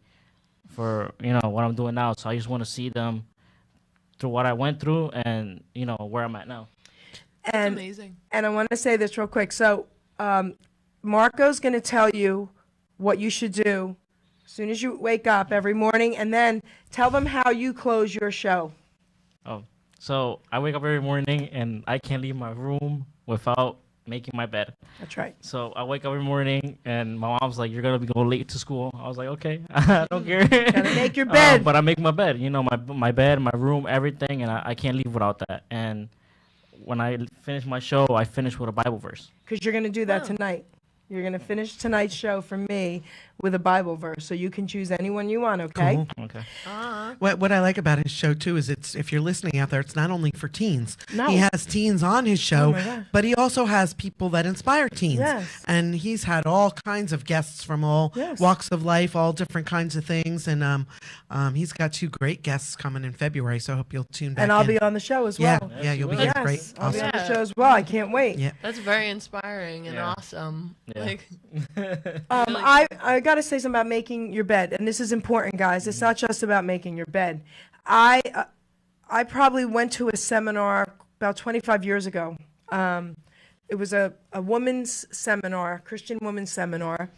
S3: for what I'm doing now. So I just want to see them through what I went through and where I'm at now.
S1: And
S5: Amazing.
S1: And I want to say this real quick. So, Marco's going to tell you what you should do as soon as you wake up every morning, and then tell them how you close your show.
S3: Oh, so I wake up every morning and I can't leave my room without making my bed.
S1: That's right.
S3: So I wake up every morning and my mom's like, "You're gonna be going late to school." I was like, "Okay, I don't care."
S1: Gotta make your bed.
S3: But I make my bed. My bed, my room, everything, and I can't leave without that. And when I finish my show, I finish with a Bible verse.
S1: Because you're going to do that tonight. You're going to finish tonight's show for me with a Bible verse. So you can choose anyone you want, okay?
S4: Cool.
S3: Okay.
S4: What I like about his show too is if you're listening out there, it's not only for teens.
S1: No.
S4: He has teens on his show,
S1: Oh my God.
S4: but he also has people that inspire teens.
S1: Yes.
S4: And he's had all kinds of guests from all
S1: Yes.
S4: walks of life, all different kinds of things, and he's got 2 great guests coming in February. So I hope you'll tune back.
S1: And I'll
S4: in.
S1: be on the show as
S4: Yeah,
S1: well.
S4: yeah, you'll be
S3: Yes,
S4: here. Great,
S1: I'll be
S4: awesome.
S1: on the
S5: Yeah.
S1: show as well. I can't wait.
S4: Yeah.
S5: That's very inspiring and
S3: Yeah.
S5: awesome.
S3: Yeah.
S5: Like,
S1: I got to say something about making your bed, and this is important, guys. It's not just about making your bed. I probably went to a seminar about 25 years ago. It was a woman's seminar, Christian women's seminar,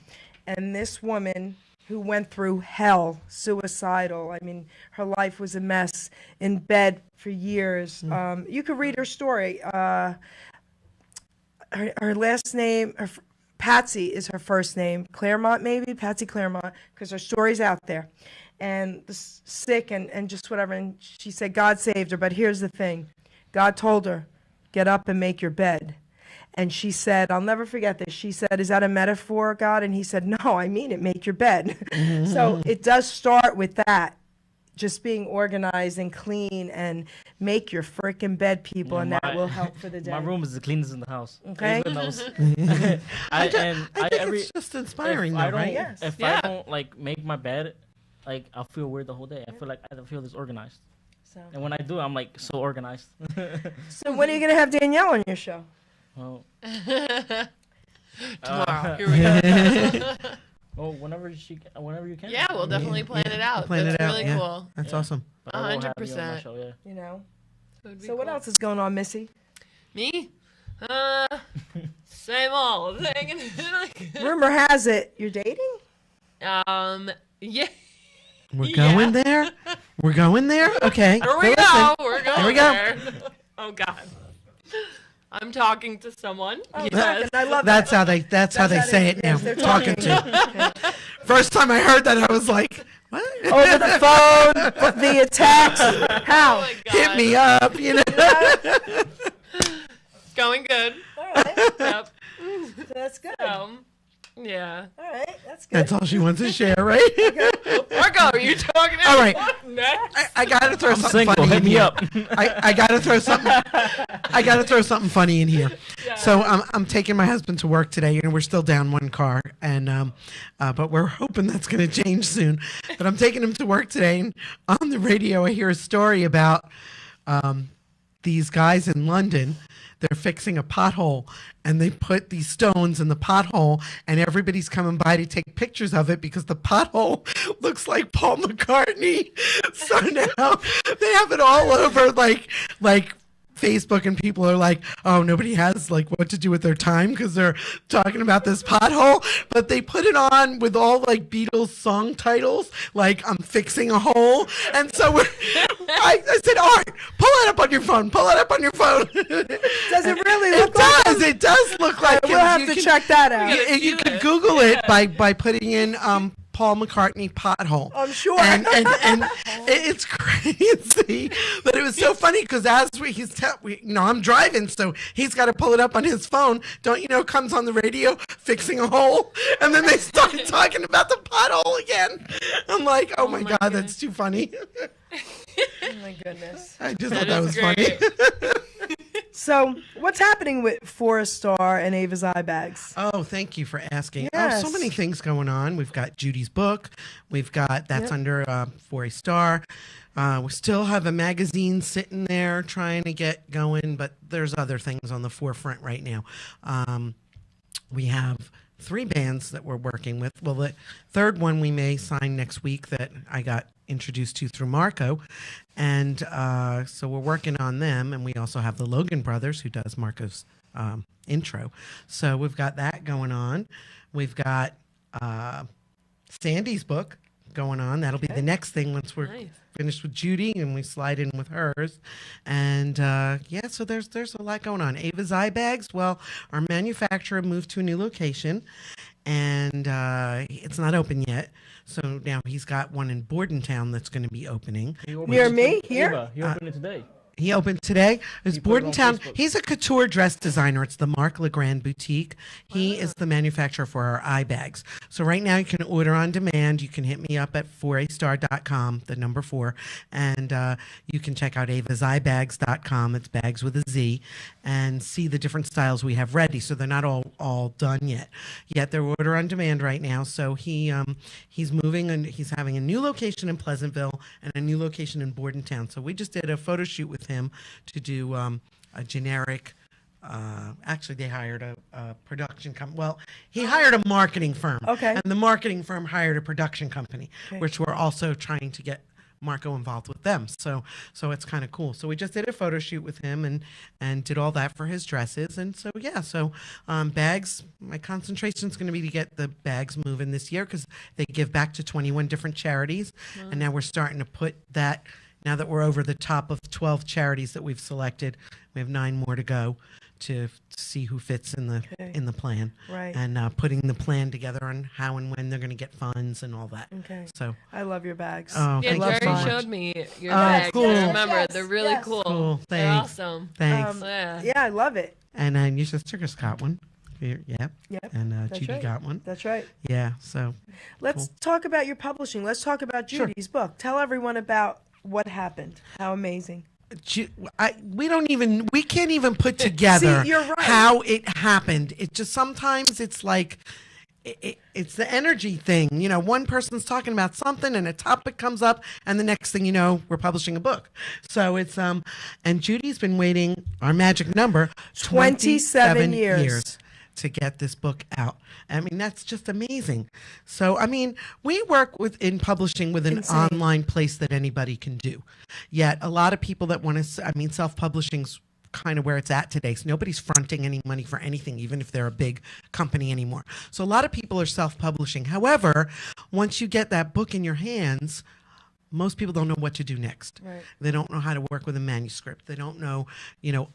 S1: and this woman who went through hell, suicidal. I mean, her life was a mess, in bed for years. You could read her story. Her last name, Patsy is her first name. Claremont, maybe? Patsy Claremont, because her story's out there. And sick and just whatever. And she said God saved her. But here's the thing. God told her, get up and make your bed. And she said, I'll never forget this. She said, is that a metaphor, God? And he said, no, I mean it, make your bed. So it does start with that. Just being organized and clean, and make your frickin' bed, people, and that will help for the day.
S3: My room is the cleanest in the house.
S1: Okay.
S3: Everyone knows.
S4: I think it's just inspiring,
S3: if I
S4: though,
S3: don't,
S4: right?
S1: Yes.
S3: If
S5: Yeah.
S3: I don't make my bed, I'll feel weird the whole day. I don't feel disorganized.
S1: So,
S3: And when I do, I'm so organized.
S1: so when are you going to have Danielle on your show?
S3: Well,
S5: tomorrow. Here we go.
S3: well, whenever you can.
S5: Yeah, we'll definitely plan it out.
S4: Plan
S5: That's
S4: it out,
S5: really
S4: yeah.
S5: cool.
S4: That's
S3: Yeah.
S4: awesome.
S3: But I will have you on my
S5: 100%.
S3: show, yeah.
S1: You know?
S5: It would be
S1: So what
S5: cool.
S1: else is going on, Missy?
S5: Me? same old thing.
S1: Rumor has it you're dating.
S5: Yeah.
S4: We're going there. We're going there. Okay.
S5: Here we
S4: Well,
S5: go.
S4: listen.
S5: We're going
S4: Here we go.
S5: there. Oh God. I'm talking to someone.
S1: Oh,
S5: Yes.
S1: I love
S4: That's
S1: that.
S4: how they say it now.
S1: Yes, they're
S4: Talking to. First time I heard that, I was like, what?
S1: Over the phone, via text. How?
S5: Oh my God.
S4: Hit me up, you know.
S5: It's going good.
S1: All right.
S5: Yep.
S1: That's good.
S5: Yeah.
S1: All right. That's good.
S4: That's all she wants to share, right?
S5: Marco, are you talking to
S4: All right.
S5: Next.
S4: I gotta throw something
S3: Single.
S4: funny
S3: Hit
S4: in
S3: me
S4: here.
S3: up.
S4: I gotta throw something. I gotta throw something funny in here.
S5: Yeah.
S4: So I'm taking my husband to work today, and we're still down one car, and but we're hoping that's gonna change soon. But I'm taking him to work today, and on the radio I hear a story about these guys in London. They're fixing a pothole, and they put these stones in the pothole, and everybody's coming by to take pictures of it because the pothole looks like Paul McCartney. So now they have it all over, like Facebook, and people are like, oh, nobody has like what to do with their time because they're talking about this pothole. But they put it on with all like Beatles song titles, like I'm fixing a hole. And so I said, Art, pull it up on your phone. Pull it up on your phone.
S1: Does it really look
S4: It
S1: like
S4: does. It does look like
S1: We'll
S4: it.
S1: have
S4: You
S1: to
S4: can-
S1: check that out.
S4: You could Google it by putting in Paul McCartney pothole.
S1: I'm sure.
S4: And it's crazy, but it was so funny because as I'm driving, so he's got to pull it up on his phone. Don't you know? Comes on the radio, fixing a hole, and then they start talking about the pothole again. I'm like, oh my God, that's too funny.
S1: Oh my goodness.
S4: I just thought that
S5: is
S4: was
S5: great.
S4: funny.
S1: So, what's happening with Forest Star and Ava's Eye Bags?
S4: Oh, thank you for asking.
S1: Yes.
S4: Oh, so many things going on. We've got Judy's book. We've got that's under For a Star. We still have a magazine sitting there trying to get going, but there's other things on the forefront right now. We have 3 bands that we're working with. Well, the third one we may sign next week that I got introduced to through Marco. And so we're working on them. And we also have the Logan Brothers, who does Marco's intro. So we've got that going on. We've got Sandy's book going on. That'll be the next thing once we're
S5: Nice.
S4: finished with Judy and we slide in with hers. And so there's a lot going on. Ava's Eye Bags, well, our manufacturer moved to a new location, and it's not open yet. So now he's got one in Bordentown that's going to be opening.
S1: Near me? Here?
S3: Ava, he opened it today.
S4: He opened today. It's
S3: He put it on
S4: Bordentown.
S3: Facebook.
S4: He's a couture dress designer. It's the Marc Legrand boutique. He is the manufacturer for our eye bags. So right now you can order on demand. You can hit me up at 4astar.com, the number 4, and you can check out avaseyebags.com. It's bags with a Z, and see the different styles we have ready. So they're not all done yet. They're order on demand right now. So he's moving, and he's having a new location in Pleasantville and a new location in Bordentown. So we just did a photo shoot with him to do a generic. Actually, they hired a production company. Well, he hired a marketing firm.
S1: Okay.
S4: And the marketing firm hired a production company,
S1: Okay.
S4: which we're also trying to get Marco involved with them. So it's kind of cool. So we just did a photo shoot with him and did all that for his dresses. And so bags. My concentration is going to be to get the bags moving this year because they give back to 21 different charities, and now we're starting to put that. Now that we're over the top of 12 charities that we've selected, we have 9 more to go to see who fits in the plan.
S1: Right.
S4: And putting the plan together on how and when they're going to get funds and all that.
S1: Okay.
S4: So,
S1: I love your bags.
S4: oh,
S5: Yeah,
S4: thank you
S5: Jerry
S4: so much.
S5: showed me your
S4: Oh,
S5: bags.
S4: cool.
S5: I remember.
S1: Yes,
S5: They're really
S1: yes.
S5: cool.
S4: Cool,
S5: They're
S4: thanks.
S5: awesome.
S4: Thanks.
S5: Yeah.
S1: I love it.
S4: And your sister just got one. Yep.
S1: Yep,
S4: And
S1: that's
S4: Judy
S1: right.
S4: got one.
S1: That's right.
S4: Yeah. So,
S1: Let's talk about your publishing. Let's talk about
S4: Sure.
S1: Judy's book. Tell everyone about what happened. How amazing.
S4: we can't even put together
S1: you're right.
S4: how it happened. It just sometimes it's like it's the energy thing. You know, one person's talking about something and a topic comes up, and the next thing you know, we're publishing a book. So it's and Judy's been waiting, our magic number,
S1: 27 years.
S4: to get this book out. I mean, that's just amazing. So, I mean, we work in publishing with an
S1: Insane.
S4: online place that anybody can do. Yet, a lot of people that want to, self-publishing's kind of where it's at today. So nobody's fronting any money for anything, even if they're a big company anymore. So a lot of people are self-publishing. However, once you get that book in your hands, most people don't know what to do next.
S1: Right.
S4: They don't know how to work with a manuscript. They don't know,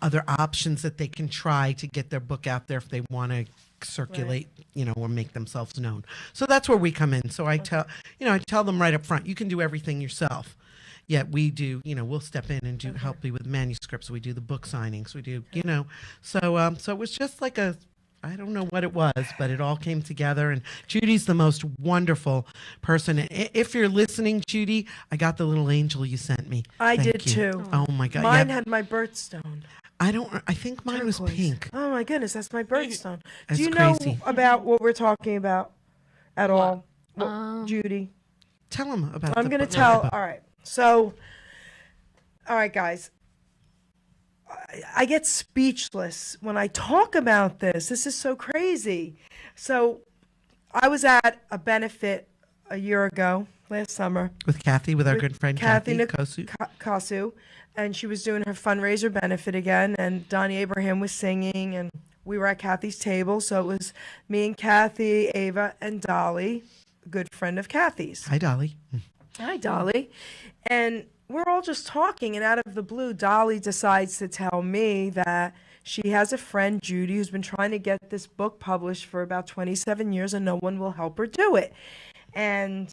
S4: other options that they can try to get their book out there if they want to circulate, or make themselves known. So that's where we come in. So I tell them right up front, you can do everything yourself. Yet we do, we'll step in and help you with manuscripts. We do the book signings. We do, So it was just like I don't know what it was, but it all came together. And Judy's the most wonderful person. And if you're listening, Judy, I got the little angel you sent me.
S1: I
S4: Thank
S1: did
S4: you.
S1: too.
S4: Oh my God.
S1: Mine
S4: Yeah.
S1: had my birthstone.
S4: I think mine was
S1: Turquoise.
S4: pink.
S1: Oh my goodness, that's my birthstone.
S4: That's
S1: Do you know
S4: crazy.
S1: about what we're talking about at all? Judy?
S4: Tell them about
S1: I'm going to tell. All right. So, all right, guys. I get speechless when I talk about this. This is so crazy. So, I was at a benefit a year ago, last summer.
S4: With Kathy, with our good friend Kathy Kosu.
S1: Kasu, and she was doing her fundraiser benefit again, and Donnie Abraham was singing, and we were at Kathy's table. So it was me and Kathy, Ava, and Dolly, a good friend of Kathy's.
S4: Hi, Dolly.
S1: Hi, Dolly. And we're all just talking, and out of the blue, Dolly decides to tell me that she has a friend, Judy, who's been trying to get this book published for about 27 years, and no one will help her do it. And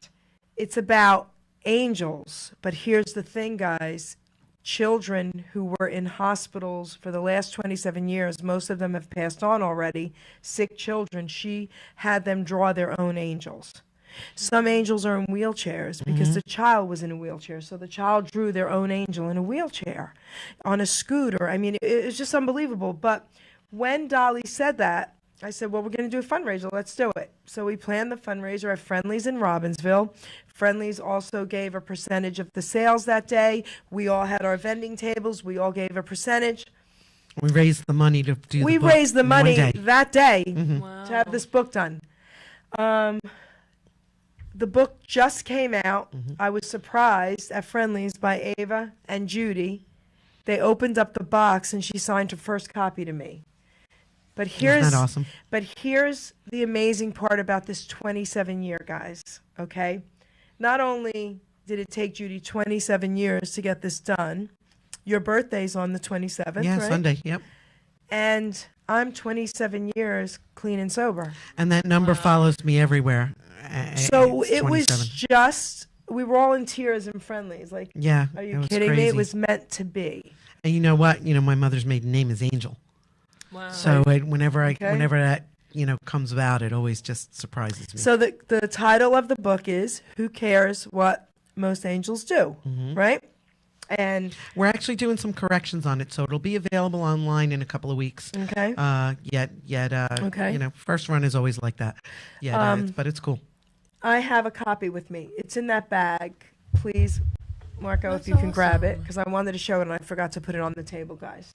S1: it's about angels. But here's the thing, guys. Children who were in hospitals for the last 27 years, most of them have passed on already, sick children, she had them draw their own angels. Some angels are in wheelchairs because the child was in a wheelchair. So the child drew their own angel in a wheelchair, on a scooter. I mean, it's just unbelievable. But when Dolly said that, I said, well, we're going to do a fundraiser. Let's do it. So we planned the fundraiser at Friendly's in Robbinsville. Friendly's also gave a percentage of the sales that day. We all had our vending tables. We all gave a percentage.
S4: We raised the money to do
S1: We
S4: the book
S1: raised the
S4: in one
S1: money
S4: day.
S1: that day
S5: Wow.
S1: to have this book done. The book just came out. I was surprised at Friendly's by Ava and Judy. They opened up the box and she signed her first copy to me. But here's
S4: Isn't that awesome?
S1: But here's the amazing part about this 27-year, guys, okay? Not only did it take Judy 27 years to get this done, your birthday's on the 27th,
S4: Yeah,
S1: right?
S4: Sunday. Yep.
S1: And I'm 27 years clean and sober.
S4: And that number follows me everywhere.
S1: So
S4: It's
S1: it was
S4: 27.
S1: just, we were all in tears and Friendly's. Like,
S4: Yeah.
S1: are
S4: it
S1: you
S4: was
S1: kidding me?
S4: crazy.
S1: It was meant to be.
S4: And you know what? My mother's maiden name is Angel.
S5: Wow.
S4: So whenever
S1: Okay.
S4: that comes about, it always just surprises me.
S1: So the title of the book is Who Cares What Most Angels Do, right? And
S4: We're actually doing some corrections on it, so it'll be available online in a couple of weeks.
S1: okay.
S4: Okay. First run is always like that. Yeah, but it's cool.
S1: I have a copy with me. It's in that bag. Please, Marco,
S5: That's
S1: if you can grab it,
S5: awesome.
S1: because I wanted to show it and I forgot to put it on the table, guys.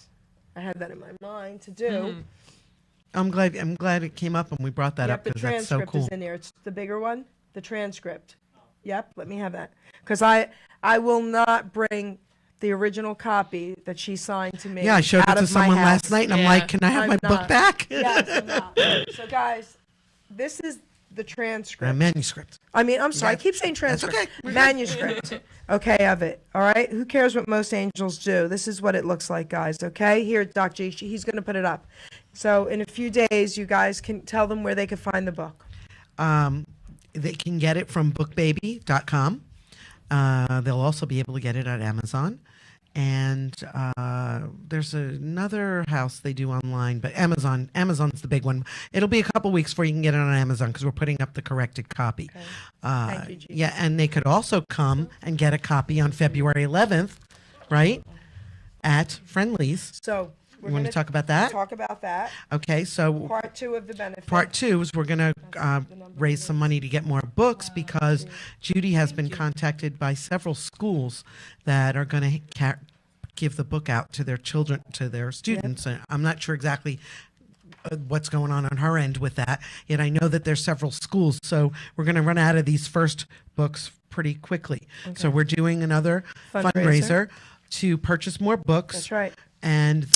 S1: I had that in my mind to do.
S4: I'm glad it came up and we brought that
S1: Yep,
S4: up
S1: the
S4: because that's so
S1: transcript
S4: cool.
S1: is in there. It's the bigger one, the transcript. Yep, let me have that. Because I will not bring the original copy that she signed to me.
S4: Yeah, I showed it
S1: out
S4: to
S1: of my
S4: someone last
S1: house.
S4: night, and I'm
S5: Yeah.
S4: like, "Can I have
S1: I'm
S4: my book
S1: not.
S4: back?"
S1: Yes, I'm not. So, guys, this is the
S4: A
S1: transcript.
S4: manuscript.
S1: I mean, I'm sorry, I
S4: Yeah.
S1: keep saying
S4: That's
S1: transcript.
S4: okay. We're good.
S1: Manuscript. Okay, of it. All right. Who cares what most angels do? This is what it looks like, guys. Okay. Here, Doc G, he's going to put it up. So in a few days, you guys can tell them where they can find the book.
S4: They can get it from bookbaby.com. They'll also be able to get it at Amazon. And there's another house they do online, but Amazon's the big one. It'll be a couple weeks before you can get it on Amazon because we're putting up the corrected copy.
S1: Okay. Thank you, G.
S4: Yeah, and they could also come and get a copy on February 11th, right, at Friendly's.
S1: So we're
S4: You want
S1: gonna
S4: to talk about that?
S1: talk about that.
S4: Okay, so
S1: Part 2 of the benefit.
S4: part 2 is we're going to raise some money to get more books because Judy has been contacted by several schools that are going to give the book out to their children, to their students. And I'm not sure exactly what's going on her end with that, yet I know that there's several schools. So we're going to run out of these first books pretty quickly. So we're doing another
S1: Fundraiser.
S4: fundraiser to purchase more books.
S1: That's right.
S4: and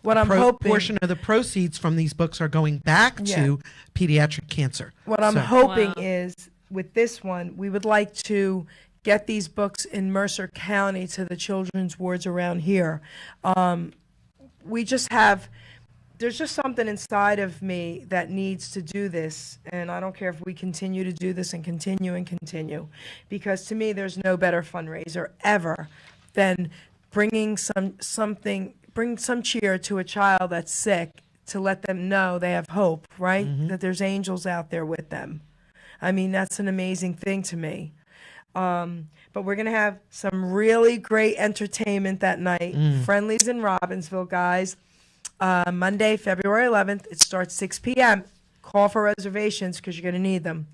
S1: What I'm hoping,
S4: portion of the proceeds from these books are going back to pediatric cancer.
S1: what I'm hoping is with this one, we would like to get these books in Mercer County to the children's wards around here. We just have, there's just something inside of me that needs to do this, and I don't care if we continue to do this and continue, because to me, there's no better fundraiser ever than bringing bring some cheer to a child that's sick, to let them know they have hope, right? That there's angels out there with them. I mean, that's an amazing thing to me. But we're going to have some really great entertainment that night. Friendlies in Robbinsville, guys. Monday, February 11th. It starts 6 p.m. Call for reservations because you're going to need them.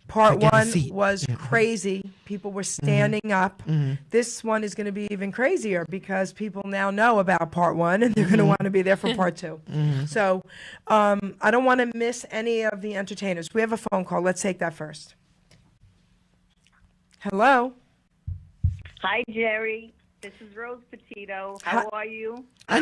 S1: Part
S4: get a
S1: one
S4: seat.
S1: was crazy. People were standing up. This one is going to be even crazier because people now know about part one and they're going to want to be there for part two. So I don't want to miss any of the entertainers. We have a phone call. Let's take that first. Hello.
S8: Hi, Jerry. This is Rose Petito. How are you?
S1: Hi,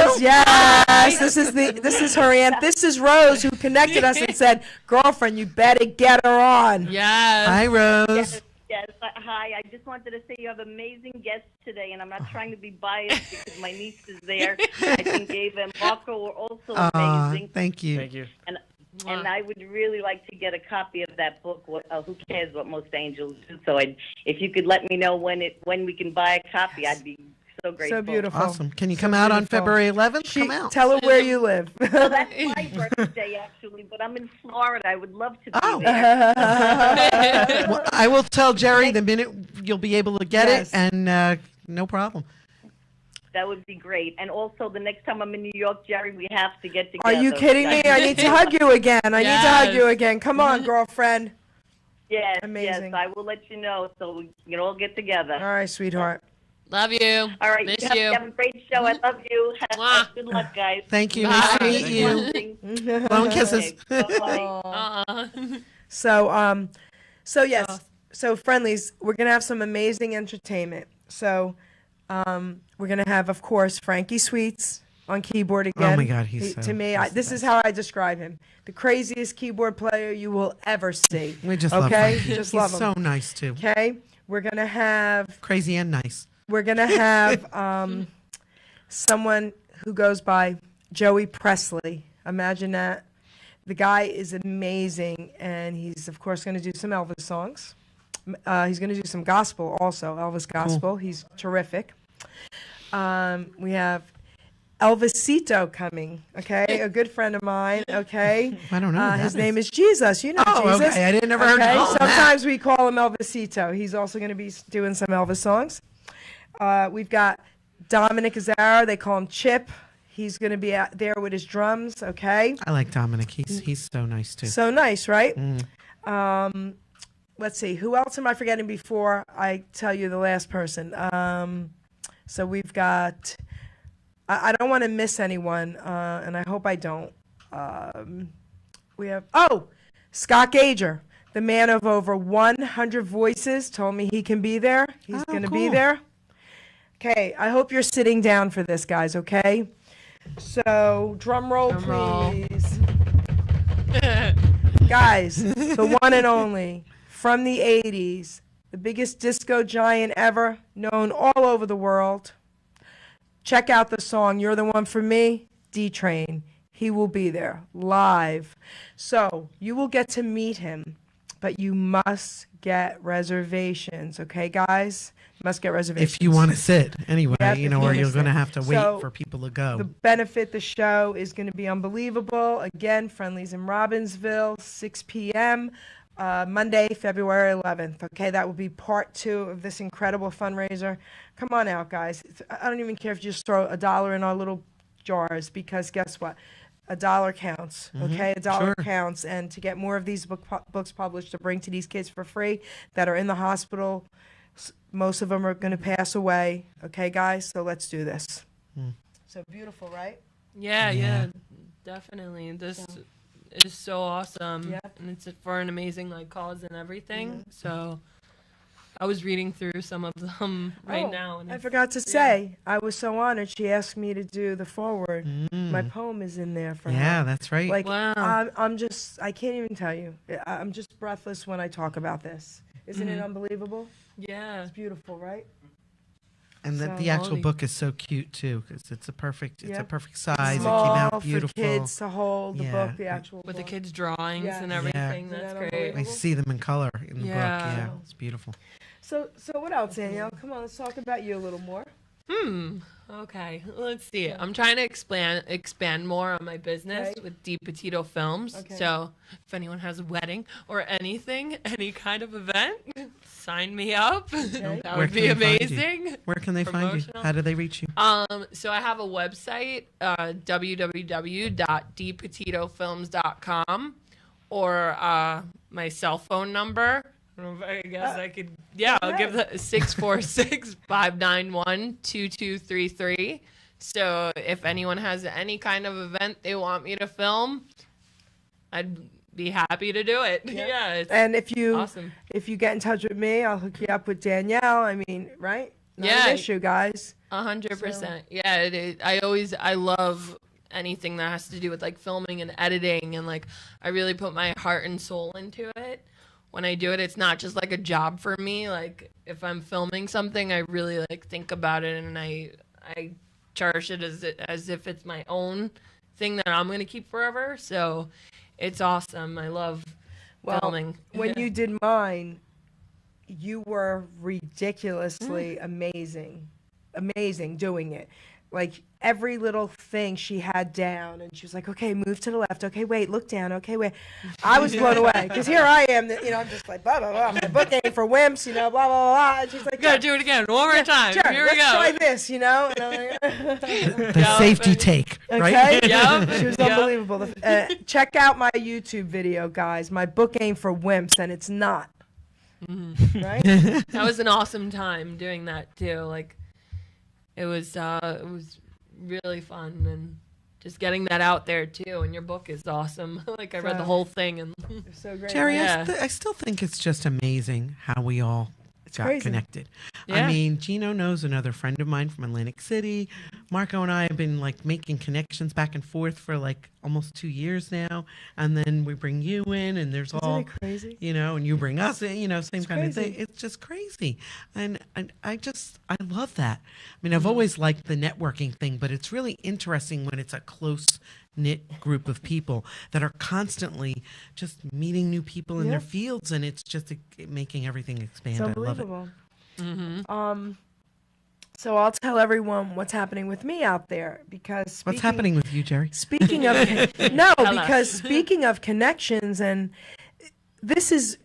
S1: Rose. Yes, this is her aunt. This is Rose who connected us and said, "Girlfriend, you better get her on."
S5: Yes.
S4: Hi, Rose.
S8: Yes. Hi. I just wanted to say you have amazing guests today, and I'm not trying to be biased because my niece is there. I think Ava and Marco were also amazing.
S4: Thank you.
S3: Thank you.
S8: And I would really like to get a copy of that book. Who cares what most angels do? So if you could let me know when we can buy a copy, I'd be so grateful.
S1: So beautiful.
S4: Awesome. Can you come out on
S1: beautiful.
S4: February 11th? Come out.
S1: Tell her where you live.
S8: Well, that's my birthday actually, but I'm in Florida. I would love to be there.
S4: Well, I will tell Jerry the minute you'll be able to get
S1: Yes.
S4: it, and no problem.
S8: That would be great. And also, the next time I'm in New York, Jerry, we have to get
S1: Are
S8: together.
S1: you kidding me? I need to hug you again. I need to hug you again. Come on, girlfriend.
S8: Yes,
S1: Amazing.
S8: yes. I will let you know so we can all get together.
S1: All right, sweetheart.
S5: Love you.
S8: All right.
S5: Miss
S8: you have,
S5: you.
S8: have a great show. I love you.
S5: Mwah.
S8: Good luck, guys.
S4: Thank you.
S5: Bye.
S4: Nice to meet
S5: Thank
S4: you.
S8: Blessings.
S4: Blown kisses.
S8: Okay, bye-bye.
S1: So yes. So friendlies, we're gonna have some amazing entertainment. So we're gonna have, of course, Frankie Sweets on keyboard again.
S4: Oh my God, he's
S1: to me. This is how I describe him: the craziest keyboard player you will ever see.
S4: We just love
S1: okay,
S4: Frankie.
S1: just
S4: He's
S1: love him.
S4: so nice too.
S1: Okay, we're gonna have
S4: Crazy and nice.
S1: someone who goes by Joey Presley. Imagine that. The guy is amazing, and he's, of course, going to do some Elvis songs. He's going to do some gospel also, Elvis gospel. He's terrific. We have Elvisito coming, okay? A good friend of mine, okay?
S4: I don't know who
S1: His
S4: that
S1: name is Jesus. You know
S4: Oh,
S1: Jesus.
S4: okay. I didn't never heard
S1: Okay,
S4: of that.
S1: sometimes we call him Elvisito. He's also going to be doing some Elvis songs. We've got Dominic Azara. They call him Chip. He's going to be out there with his drums, okay?
S4: I like Dominic. He's so nice too.
S1: So nice, right? Let's see. Who else am I forgetting before I tell you the last person? So we've got... I don't want to miss anyone, and I hope I don't. We have... Oh! Scott Gager, the man of over 100 voices, told me he can be there. He's going to be
S4: cool.
S1: there. Okay, I hope you're sitting down for this, guys, okay? So, drum roll, please. Guys, the one and only, from the 80s, the biggest disco giant ever, known all over the world. Check out the song, You're the One for Me, D-Train. He will be there, live. So, you will get to meet him, but you must get reservations, okay, guys? Must get reservations.
S4: If you want to sit anyway,
S1: Yep,
S4: or
S1: if you
S4: you're
S1: wanna
S4: going to
S1: sit.
S4: have to wait
S1: So,
S4: for people to go.
S1: The benefit, the show is going to be unbelievable. Again, Friendlies in Robbinsville, 6 p.m., Monday, February 11th. Okay, that will be part 2 of this incredible fundraiser. Come on out, guys. I don't even care if you just throw $1 in our little jars, because guess what? $1 counts, okay? $1
S4: sure.
S1: counts. And to get more of these books published to bring to these kids for free that are in the hospital, most of them are going to pass away. Okay, guys? So let's do this. So beautiful, right?
S5: Yeah, definitely. This is so awesome.
S1: Yep.
S5: And it's for an amazing cause and everything. So I was reading through some of them right
S1: Oh,
S5: now. And
S1: I
S5: it's-
S1: forgot to say, I was so honored. She asked me to do the foreword. My poem is in there for her.
S4: Yeah, that's right.
S1: Like,
S5: Wow.
S1: I'm just, I can't even tell you. I'm just breathless when I talk about this. Isn't it unbelievable?
S5: Yeah.
S1: It's beautiful, right?
S4: And
S1: So
S4: the actual
S5: lovely.
S4: book is so cute too, because it's a perfect size.
S1: Small
S4: it came out beautiful.
S1: for kids to hold the
S4: Yeah.
S1: book, the actual
S5: With the
S1: book.
S5: kids' drawings
S1: Yes.
S5: and
S1: Yeah.
S5: everything.
S1: Isn't
S5: That's
S1: that
S5: great.
S1: unbelievable?
S4: I see them in color in the book.
S5: Yeah.
S4: Yeah, it's beautiful.
S1: So what else, Danielle? Come on, let's talk about you a little more.
S5: Okay, let's see. I'm trying to expand more on my business
S1: Okay.
S5: with Di Petito Films.
S1: Okay.
S5: So if anyone has a wedding or anything, any kind of event, sign me up. That
S4: Where
S5: would
S4: can
S5: be
S4: they find you?
S5: amazing.
S4: Where can they find you?
S5: Promotional.
S4: How do they reach you?
S5: So I have a website, www.dpetitofilms.com, or my cell phone number. I guess I could, I'll give the 646-591-2233. So if anyone has any kind of event they want me to film, I'd be happy to do it. Yeah, it's
S1: And if you
S5: awesome.
S1: if you get in touch with me, I'll hook you up with Danielle. I mean, right? Not
S5: Yeah.
S1: an issue, guys.
S5: 100%. Yeah, I love anything that has to do with like filming and editing, and like I really put my heart and soul into it. When I do it, it's not just like a job for me. Like if I'm filming something, I really like think about it, and I cherish it as if it's my own thing that I'm gonna keep forever. So it's awesome. I love filming.
S1: When you did mine, you were ridiculously amazing doing it. Like every little thing she had down, and she was like, "Okay, move to the left. Okay, wait, look down. Okay, wait." I was blown away because here I am, I'm just like blah blah blah. My book ain't for wimps, blah blah blah. And she's like,
S5: Gotta do it again, one more time.
S1: Sure,
S5: Here we
S1: let's
S5: go.
S1: try this, And I'm like,
S4: The safety take, right?
S1: okay.
S5: Yep.
S1: She was
S5: Yep.
S1: unbelievable. Check out my YouTube video, guys. My book ain't for wimps, and it's not. Right?
S5: That was an awesome time doing that too. Like it was really fun, and just getting that out there too. And your book is awesome. Like I read the whole thing, and
S1: It's so great.
S4: Jerry,
S5: Yeah.
S4: I still think it's just amazing how we all got
S1: crazy.
S4: connected.
S5: Yeah.
S4: I mean, Gino knows another friend of mine from Atlantic City. Marco and I have been like making connections back and forth for like almost 2 years now. And then we bring you in, and there's
S1: Isn't
S4: all,
S1: it crazy?
S4: and you bring us in, same kind of
S1: crazy.
S4: thing. It's just crazy. And I love that. I mean, I've always liked the networking thing, but it's really interesting when it's a close knit group of people that are constantly just meeting new people in
S1: Yeah.
S4: their fields, and it's just making everything expand.
S1: It's
S4: I love it.
S1: unbelievable. So I'll tell everyone what's happening with me out there because
S4: What's happening with you, Jerry?
S1: Speaking of because speaking of connections, and this is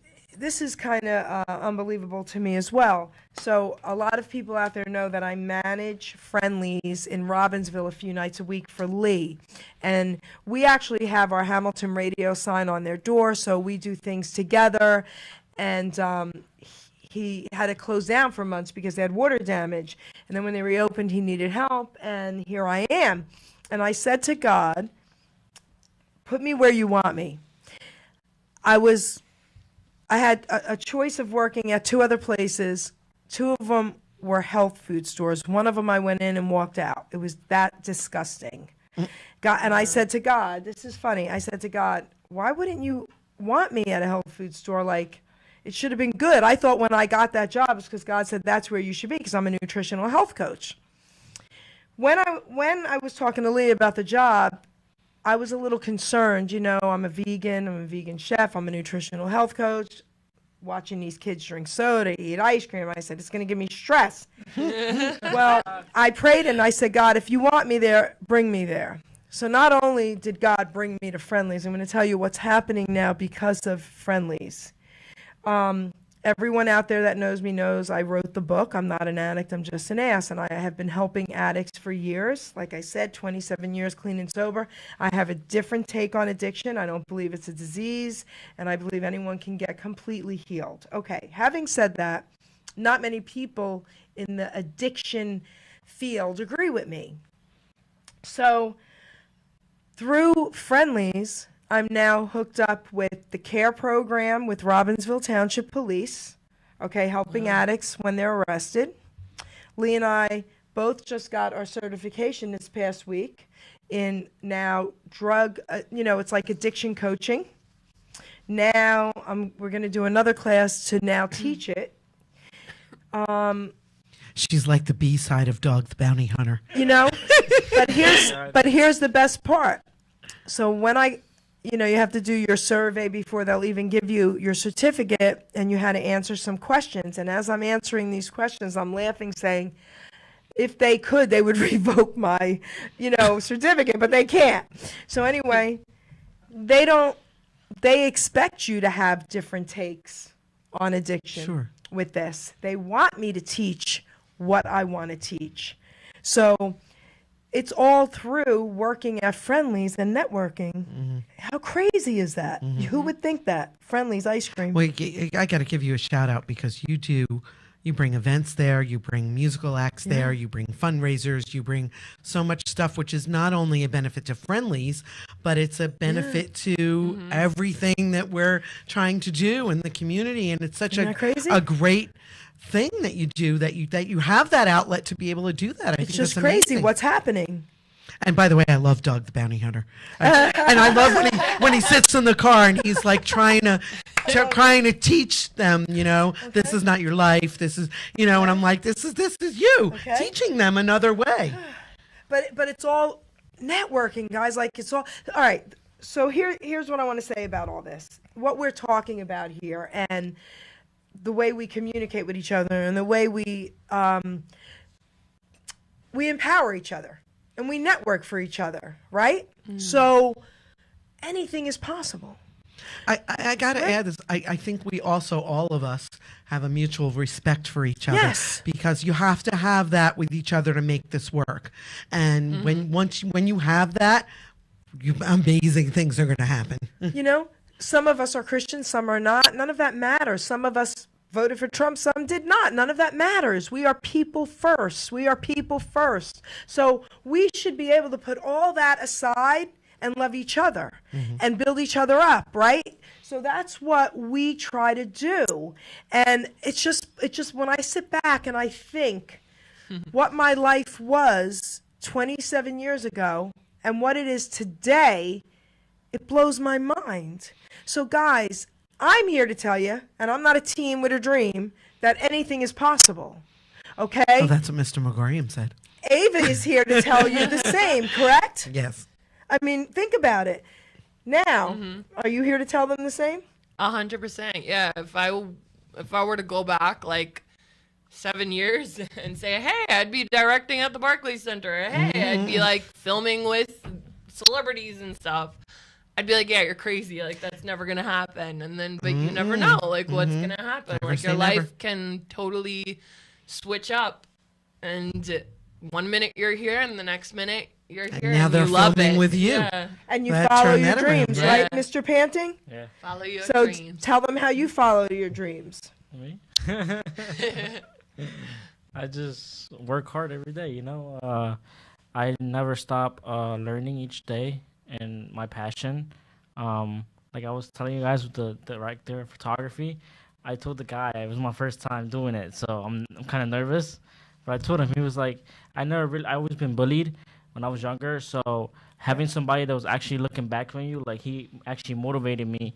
S1: kind of unbelievable to me as well. So a lot of people out there know that I manage Friendlies in Robbinsville a few nights a week for Lee, and we actually have our Hamilton radio sign on their door, so we do things together. And he had to close down for months because they had water damage, and then when they reopened, he needed help, and here I am. And I said to God, "Put me where you want me." I had a choice of working at 2 other places. 2 of them were health food stores. One of them I went in and walked out. It was that disgusting. God, and I said to God, this is funny. I said to God, why wouldn't you want me at a health food store? Like, it should have been good. I thought when I got that job, it's because God said that's where you should be, because I'm a nutritional health coach. When I was talking to Lee about the job, I was a little concerned. I'm a vegan chef, I'm a nutritional health coach. Watching these kids drink soda, eat ice cream, I said, it's going to give me stress. Well, I prayed and I said, God, if you want me there, bring me there. So not only did God bring me to Friendlies, I'm going to tell you what's happening now because of Friendlies. Everyone out there that knows me knows I wrote the book. I'm not an addict, I'm just an ass. And I have been helping addicts for years. Like I said, 27 years clean and sober. I have a different take on addiction. I don't believe it's a disease, and I believe anyone can get completely healed. Okay, having said that, not many people in the addiction field agree with me. So through Friendlies, I'm now hooked up with the CARE program with Robbinsville Township Police. okay, helping addicts when they're arrested. Lee and I both just got our certification this past week in now drug, it's like addiction coaching. Now we're going to do another class to now teach it.
S4: She's like the B side of Dog the Bounty Hunter.
S1: But here's the best part. So when you have to do your survey before they'll even give you your certificate, and you had to answer some questions. And as I'm answering these questions, I'm laughing, saying, if they could, they would revoke my, certificate, but they can't. So anyway, they expect you to have different takes on addiction.
S4: Sure.
S1: With this. They want me to teach what I want to teach. So it's all through working at Friendly's and networking.
S4: Mm-hmm.
S1: How crazy is that?
S4: Mm-hmm.
S1: Who would think that? Friendly's ice cream.
S4: Well, I got to give you a shout out because you bring events there, you bring musical acts there, you bring fundraisers, you bring so much stuff, which is not only a benefit to Friendly's, but it's a benefit to everything that we're trying to do in the community. And it's such
S1: Isn't that crazy?
S4: a great thing that you do, that you have that outlet to be able to do that. I
S1: It's
S4: think
S1: just
S4: that's
S1: crazy
S4: amazing.
S1: what's happening.
S4: And by the way, I love Doug the Bounty Hunter, and I love when he sits in the car and he's like trying to teach them, this is not your life, this is, and I'm like, this is you teaching them another way.
S1: But it's all networking, guys. Like it's all right. So here's what I want to say about all this. What we're talking about here, and the way we communicate with each other, and the way we empower each other. And we network for each other, right? So anything is possible.
S4: I got to add this. I think we also, all of us, have a mutual respect for each other.
S1: Yes.
S4: Because you have to have that with each other to make this work. And when you have that, amazing things are going to happen.
S1: Some of us are Christians, some are not. None of that matters. Some of us voted for Trump, some did not. None of that matters. We are people first. We are people first. So we should be able to put all that aside and love each other and build each other up, right? So that's what we try to do. And it's just when I sit back and I think what my life was 27 years ago and what it is today, it blows my mind. So guys, I'm here to tell you, and I'm not a team with a dream, that anything is possible. Okay?
S4: Oh, that's what Mr. McGorium said.
S1: Ava is here to tell you the same, correct?
S4: Yes.
S1: I mean, think about it. Now, are you here to tell them the same?
S5: 100%. Yeah. If I were to go back like 7 years and say, hey, I'd be directing at the Barclays Center. Hey, I'd be like filming with celebrities and stuff. I'd be like, yeah, you're crazy. Like, that's never going to happen. And then, but you never know, like, what's going to happen.
S4: Never
S5: Like, your
S4: say
S5: life
S4: never.
S5: can totally switch up. And 1 minute you're here, and the next minute you're here.
S4: now
S5: and
S4: they're
S5: you love
S4: filming
S5: it.
S4: with you.
S5: Yeah.
S1: And you
S4: That
S1: follow
S4: turned
S1: your
S4: that around,
S1: dreams,
S5: right?
S1: right, Mr. Panting?
S3: Yeah.
S5: Follow your
S1: So
S5: dreams.
S1: tell them how you follow your dreams.
S3: Me? I just work hard every day, I never stop learning each day, and my passion. Like I was telling you guys with the director of photography, I told the guy it was my first time doing it, so I'm kind of nervous. But I told him, he was like, I always been bullied when I was younger, so having somebody that was actually looking back on you, like he actually motivated me,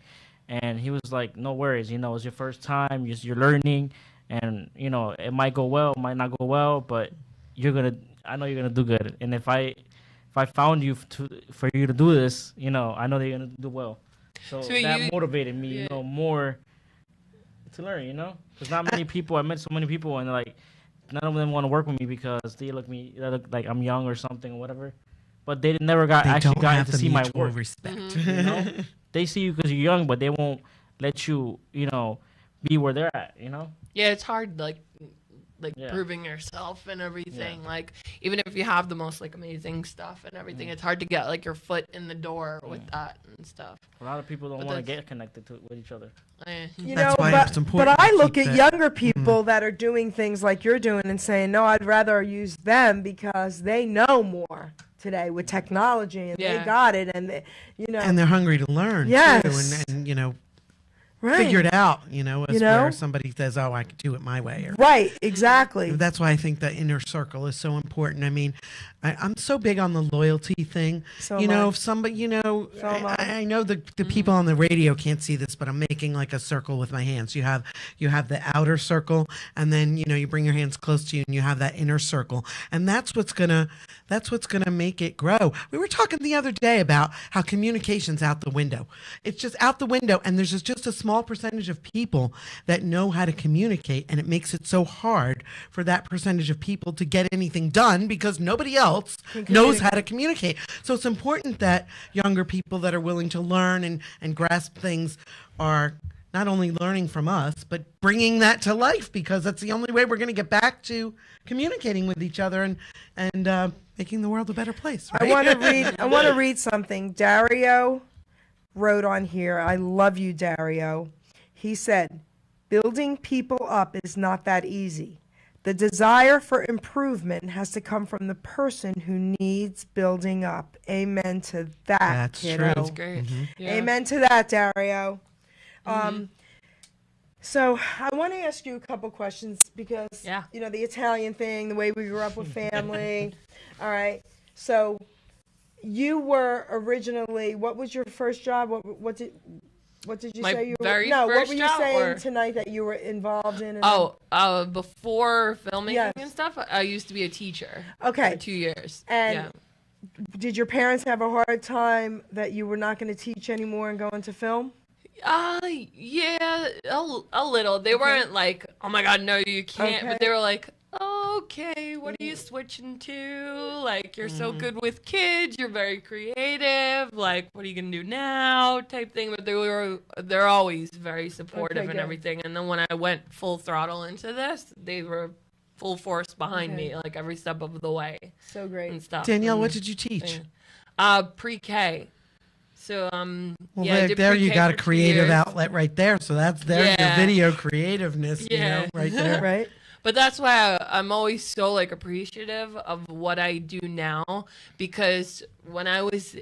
S3: and he was like, no worries, it's your first time, you're learning, and it might go well, it might not go well, but I know you're gonna do good, and if I found you for you to do this, I know that you're gonna do well. So that motivated me, more to learn, because not many people. I met so many people, and like none of them want to work with me because they look like I'm young or something or whatever. But they never got to see my work.
S4: Respect.
S3: They see you because you're young, but they won't let you, be where they're at.
S5: Yeah, it's hard, like
S3: Yeah.
S5: proving yourself and everything.
S3: Yeah.
S5: Like, even if you have the most like amazing stuff and everything, it's hard to get like your foot in the door with that and stuff.
S3: A lot of people don't
S5: But
S3: want to
S5: that's-
S3: get connected with each other.
S4: That's why it's important
S1: but I
S4: to
S1: look
S4: keep
S1: at
S4: that-
S1: younger people that are doing things like you're doing and saying, no, I'd rather use them because they know more today with technology and they
S5: Yeah.
S1: got it and
S4: and they're hungry to learn.
S1: Yes.
S4: Too, and figured out, as
S1: You know?
S4: where somebody says, "Oh, I can do it my way." Or,
S1: Right, exactly.
S4: That's why I think the inner circle is so important. I mean, I'm so big on the loyalty thing.
S1: So am I.
S4: If somebody,
S1: am I.
S4: I know the people on the radio can't see this, but I'm making like a circle with my hands. You have the outer circle, and then you bring your hands close to you, and you have that inner circle, and that's what's gonna make it grow. We were talking the other day about how communication's out the window. It's just out the window, and there's just a small percentage of people that know how to communicate, and it makes it so hard for that percentage of people to get anything done because nobody else knows how to communicate. So it's important that younger people that are willing to learn and grasp things are not only learning from us, but bringing that to life, because that's the only way we're going to get back to communicating with each other and making the world a better place. Right?
S1: I want to read something. Dario wrote on here. I love you, Dario. He said, "Building people up is not that easy. The desire for improvement has to come from the person who needs building up." Amen to that.
S4: That's
S1: kiddo.
S4: true.
S5: That's great. Yeah.
S1: Amen to that, Dario. So I want to ask you a couple questions because, the Italian thing, the way we grew up with family. All right. So you were originally, what was your first job? What did you
S5: My
S1: say you were?
S5: very
S1: No, what
S5: first
S1: were you
S5: job,
S1: saying
S5: or-
S1: tonight that you were involved in?
S5: Before filming
S1: Yes.
S5: and stuff, I used to be a teacher.
S1: Okay.
S5: For 2 years.
S1: And did your parents have a hard time that you were not going to teach anymore and go into film?
S5: Yeah, a little. They weren't like, "Oh my God, no, you can't."
S1: Okay.
S5: But they were like, "Okay, what are you switching to? Like, you're so good with kids. You're very creative. Like, what are you gonna do now?" Type thing. But they're always very supportive
S1: Okay,
S5: and
S1: good.
S5: everything. And then when I went full throttle into this, they were full force behind
S1: Okay.
S5: me, like every step of the way
S1: So great.
S5: and stuff.
S4: Danielle,
S5: And-
S4: what did you teach?
S5: Pre-K. So
S4: Well,
S5: I did
S4: there you
S5: pre-K
S4: got a
S5: for 2
S4: creative
S5: years.
S4: outlet right there. So there's your
S5: Yeah.
S4: video creativeness,
S5: Yeah.
S4: right there.
S1: Right?
S5: But that's why I'm always so like appreciative of what I do now, because when I was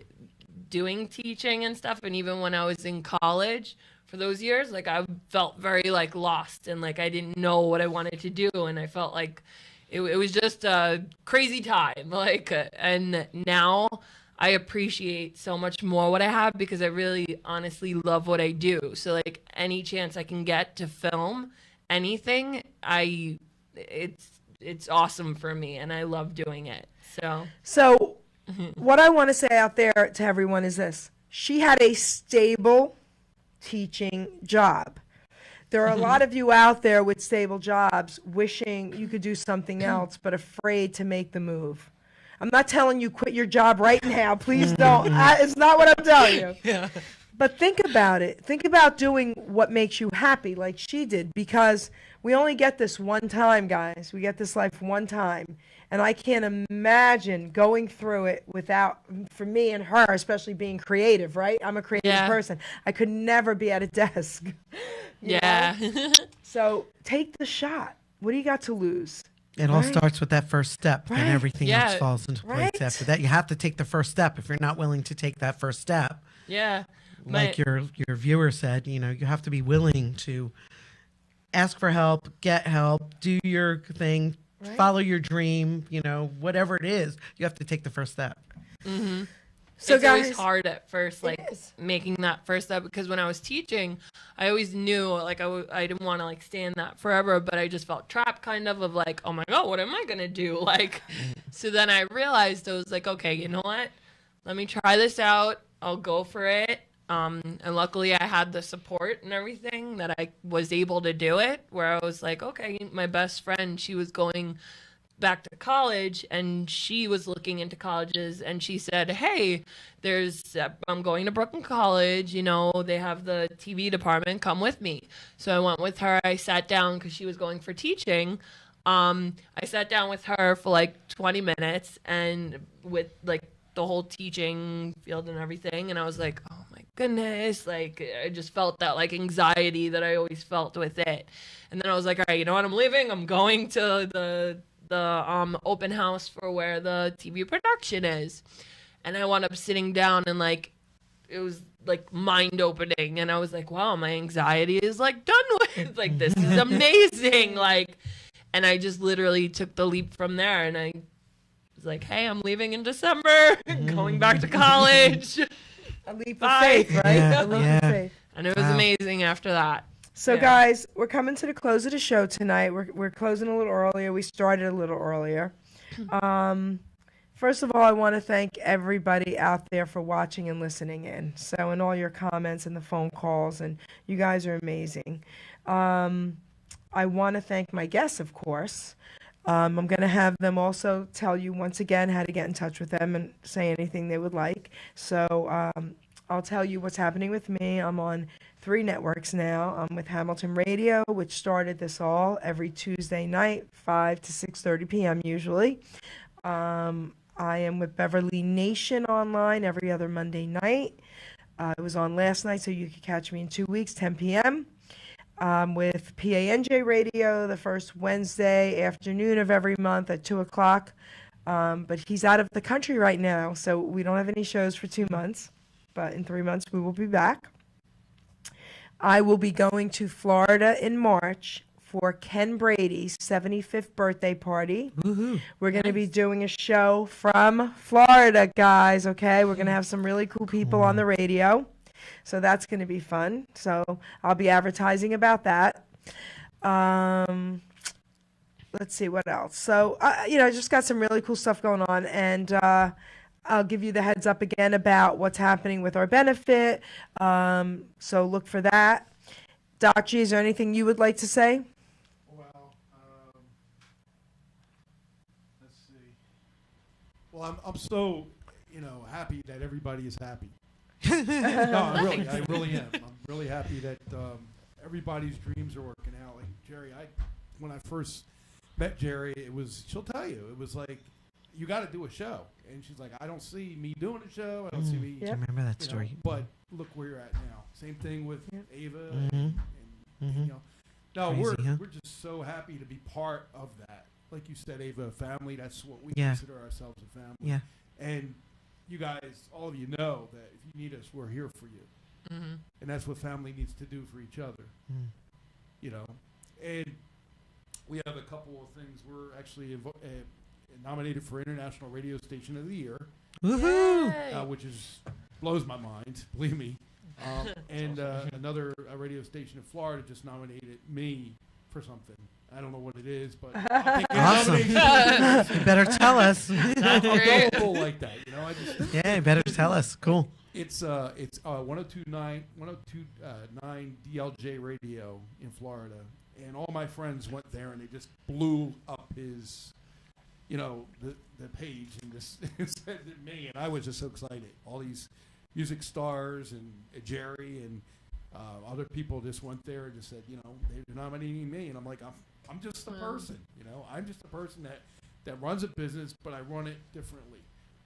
S5: doing teaching and stuff, and even when I was in college for those years, like I felt very like lost and like I didn't know what I wanted to do, and I felt like it was just a crazy time. And now I appreciate so much more what I have because I really honestly love what I do. So like any chance I can get to film anything, it's awesome for me and I love doing it. So
S1: What I want to say out there to everyone is this. She had a stable teaching job. There are a lot of you out there with stable jobs wishing you could do something else, but afraid to make the move. I'm not telling you quit your job right now. Please don't. It's not what I'm telling you.
S5: yeah.
S1: But think about it. Think about doing what makes you happy like she did, because we only get this one time, guys. We get this life one time. And I can't imagine going through it without, for me and her, especially being creative, right? I'm a creative person. I could never be at a desk. you
S5: Yeah.
S1: know? So take the shot. What do you got to lose?
S4: It all
S1: Right.
S4: starts with that first step,
S1: Right.
S4: and everything
S5: Yeah.
S4: else falls into place
S1: Right.
S4: after that. You have to take the first step. If you're not willing to take that first step,
S5: Yeah.
S4: like your viewer said, you have to be willing to ask for help, get help, do your thing,
S1: Right.
S4: follow your dream, whatever it is, you have to take the first step.
S1: So
S5: it's
S1: guys,
S5: always hard at first, like
S1: is.
S5: making that first step, because when I was teaching, I always knew like I didn't want to like stay in that forever, but I just felt trapped kind of like, oh my God, what am I gonna do? Like, so then I realized I was like, okay, you know what? Let me try this out. I'll go for it. And luckily I had the support and everything that I was able to do it, where I was like, okay, my best friend, she was going back to college and she was looking into colleges, and she said, hey, I'm going to Brooklyn College, they have the TV department, come with me. So I went with her. I sat down because she was going for teaching. I sat down with her for like 20 minutes and with like the whole teaching field and everything, and I was like, oh my goodness, like I just felt that like anxiety that I always felt with it. And then I was like, all right, you know what, I'm leaving. I'm going to the open house for where the TV production is. And I wound up sitting down and like it was like mind opening, and I was like, wow, my anxiety is like done with. Like, this is amazing. Like, and I just literally took the leap from there, and I was like, hey, I'm leaving in December, going back to college.
S1: A leap of
S5: Bye.
S1: faith, right?
S4: Yeah,
S1: A leap
S4: yeah.
S1: of faith.
S5: And it was amazing after that.
S1: So,
S5: Yeah.
S1: guys, we're coming to the close of the show tonight. We're closing a little earlier. We started a little earlier. First of all, I want to thank everybody out there for watching and listening in. So, and all your comments and the phone calls, and you guys are amazing. I want to thank my guests, of course. I'm going to have them also tell you once again how to get in touch with them and say anything they would like. So, I'll tell you what's happening with me. I'm on 3 networks now. I'm with Hamilton Radio, which started this all every Tuesday night, 5 to 6:30 p.m. usually. I am with Beverly Nation online every other Monday night. I was on last night, so you can catch me in 2 weeks, 10 p.m. With PANJ Radio the first Wednesday afternoon of every month at 2 o'clock. But he's out of the country right now, so we don't have any shows for 2 months. But in 3 months, we will be back. I will be going to Florida in March for Ken Brady's 75th birthday party.
S4: Woohoo.
S1: We're going to be doing a show from Florida, guys, okay? We're going to have some really cool people on the radio. So that's going to be fun. So I'll be advertising about that. Let's see what else. So, I just got some really cool stuff going on. And I'll give you the heads up again about what's happening with our benefit. So look for that. Doc G, is there anything you would like to say?
S9: Well, let's see. Well, I'm so, happy that everybody is happy. No, I really am. I'm really happy that everybody's dreams are working out. Like Jerry, when I first met Jerry, she'll tell you, it was like, you got to do a show. And she's like, I don't see me doing a show. I don't see me.
S4: Do you remember that story?
S9: But look where you're at now. Same thing with Ava.
S4: Mhm.
S9: No,
S4: Crazy, huh?
S9: we're just so happy to be part of that. Like you said, Ava, a family. That's what we
S4: Yeah.
S9: consider ourselves, a family.
S4: Yeah.
S9: And you guys, all of you know that if you need us, we're here for you.
S5: Mm-hmm.
S9: And that's what family needs to do for each other. And we have a couple of things. We're actually nominated for International Radio Station of the Year,
S4: Woohoo.
S9: which blows my mind, believe me. And another radio station in Florida just nominated me for something. I don't know what it is, but I'll take
S4: Awesome.
S9: nomination.
S4: You better tell us.
S9: I'm gullible like that, I just.
S4: Yeah, you better tell us. Cool.
S9: It's 1029 DLJ Radio in Florida, and all my friends went there and they just blew up his, the page and just said me, and I was just so excited. All these music stars and Jerry and other people just went there and just said, they're nominating me, and I'm like, I'm just a person, I'm just a person that runs a business, but I run it differently.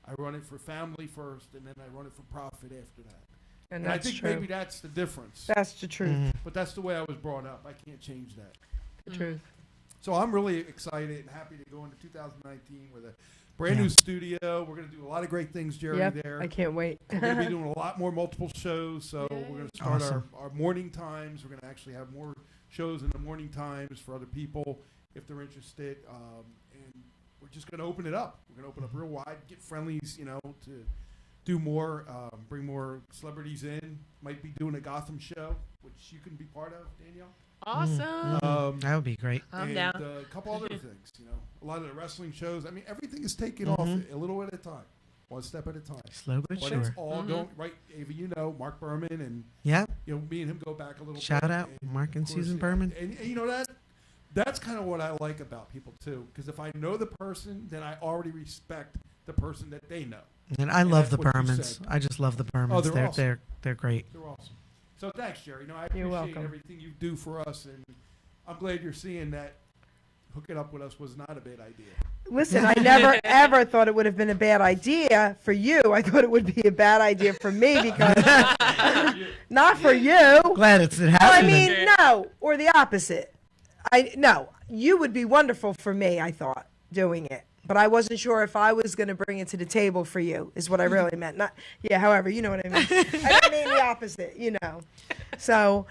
S9: I run it for family first, and then I run it for profit after that. And I
S1: that's
S9: think
S1: true.
S9: maybe that's the difference.
S1: That's the truth.
S9: But that's the way I was brought up. I can't change that.
S1: The truth.
S9: So I'm really excited and happy to go into 2019 with a brand new studio. We're going to do a lot of great things, Jerry,
S1: Yep,
S9: there.
S1: I can't wait.
S9: We're going to be doing a lot more multiple shows. So we're going to start
S4: Awesome.
S9: our morning times. We're going to actually have more shows in the morning times for other people if they're interested. And we're just going to open it up. We're going to open up real wide, get friendlies, to do more, bring more celebrities in. Might be doing a Gotham show, which you can be part of, Danielle.
S5: Awesome.
S4: That would be great.
S5: I'm
S9: and
S5: down.
S9: a couple other things, a lot of the wrestling shows. I mean, everything is taking off a little at a time, one step at a time.
S4: Slow but
S9: But
S4: sure.
S9: it's all going right. Ava, Mark Berman, and
S4: Yeah.
S9: me and him go back a little.
S4: Shout
S9: bit,
S4: out Mark and
S9: of course,
S4: Susan Berman.
S9: And that's kind of what I like about people too, because if I know the person, then I already respect the person that they know.
S4: And I love
S9: that's
S4: the
S9: what you
S4: Bermans.
S9: said.
S4: I just love the Bermans.
S9: Oh, they're awesome.
S4: They're great.
S9: They're awesome. So thanks, Jerry. I
S1: You're
S9: appreciate
S1: welcome.
S9: everything you do for us, and I'm glad you're seeing that hooking up with us was not a bad idea.
S1: Listen, I never ever thought it would have been a bad idea for you. I thought it would be a bad idea for me because not for you.
S4: Glad it
S1: I
S4: happened.
S1: mean, no, or the opposite. No, you would be wonderful for me. I thought doing it. But I wasn't sure if I was going to bring it to the table for you, is what I really meant. Not, yeah, however, you know what I mean. I didn't mean the opposite, you know. So,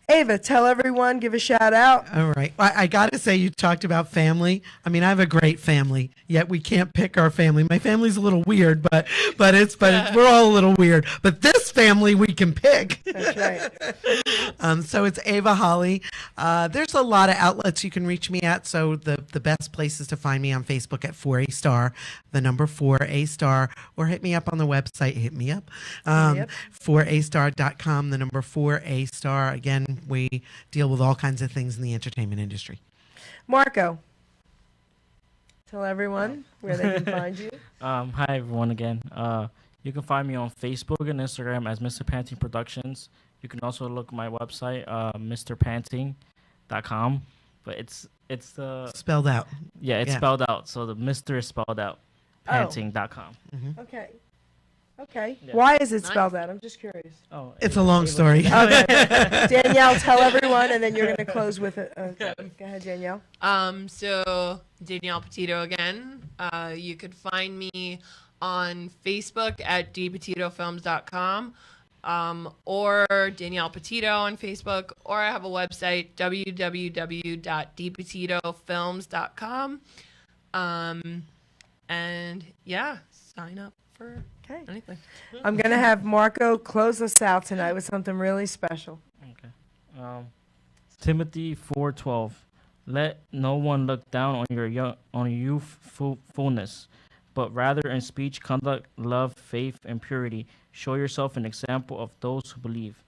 S1: Ava, tell everyone, give a shout out.
S4: All right. I got to say, you talked about family. I mean, I have a great family, yet we can't pick our family. My family's a little weird, but we're all a little weird. But this family we can pick.
S1: That's right.
S4: So it's Ava Holly. There's a lot of outlets you can reach me at. So the best place is to find me on Facebook at 4A Star, the number 4A Star, or hit me up on the website. Hit me up. 4astar.com, the number 4A Star. Again, we deal with all kinds of things in the entertainment industry.
S1: Marco, tell everyone where they can find you.
S3: Hi everyone again. You can find me on Facebook and Instagram as Mr. Panting Productions. You can also look at my website, mrpanting.com. But it's the
S4: Spelled out.
S3: yeah, it's
S4: Yeah.
S3: spelled out. So the Mr. is spelled out. Panting.com.
S1: Okay. Okay.
S3: Yeah.
S1: Why is it spelled out? I'm just curious.
S3: Oh,
S4: It's a long story.
S1: Okay. Danielle, tell everyone, and then you're going to close with it. Go ahead, Danielle.
S5: So Danielle Petito again. You could find me on Facebook at dpetitofilms.com, or Danielle Petito on Facebook, or I have a website, www.dpetitofilms.com. And yeah, sign up for anything.
S1: I'm going to have Marco close us out tonight with something really special.
S3: Okay. Timothy 4:12. Let no one look down on your youthfulness, but rather in speech, conduct, love, faith, and purity, show yourself an example of those who believe.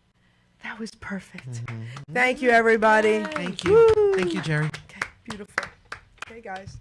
S1: That was perfect. Thank you, everybody.
S4: Thank you. Thank you, Jerry.
S1: Okay, beautiful. Okay, guys.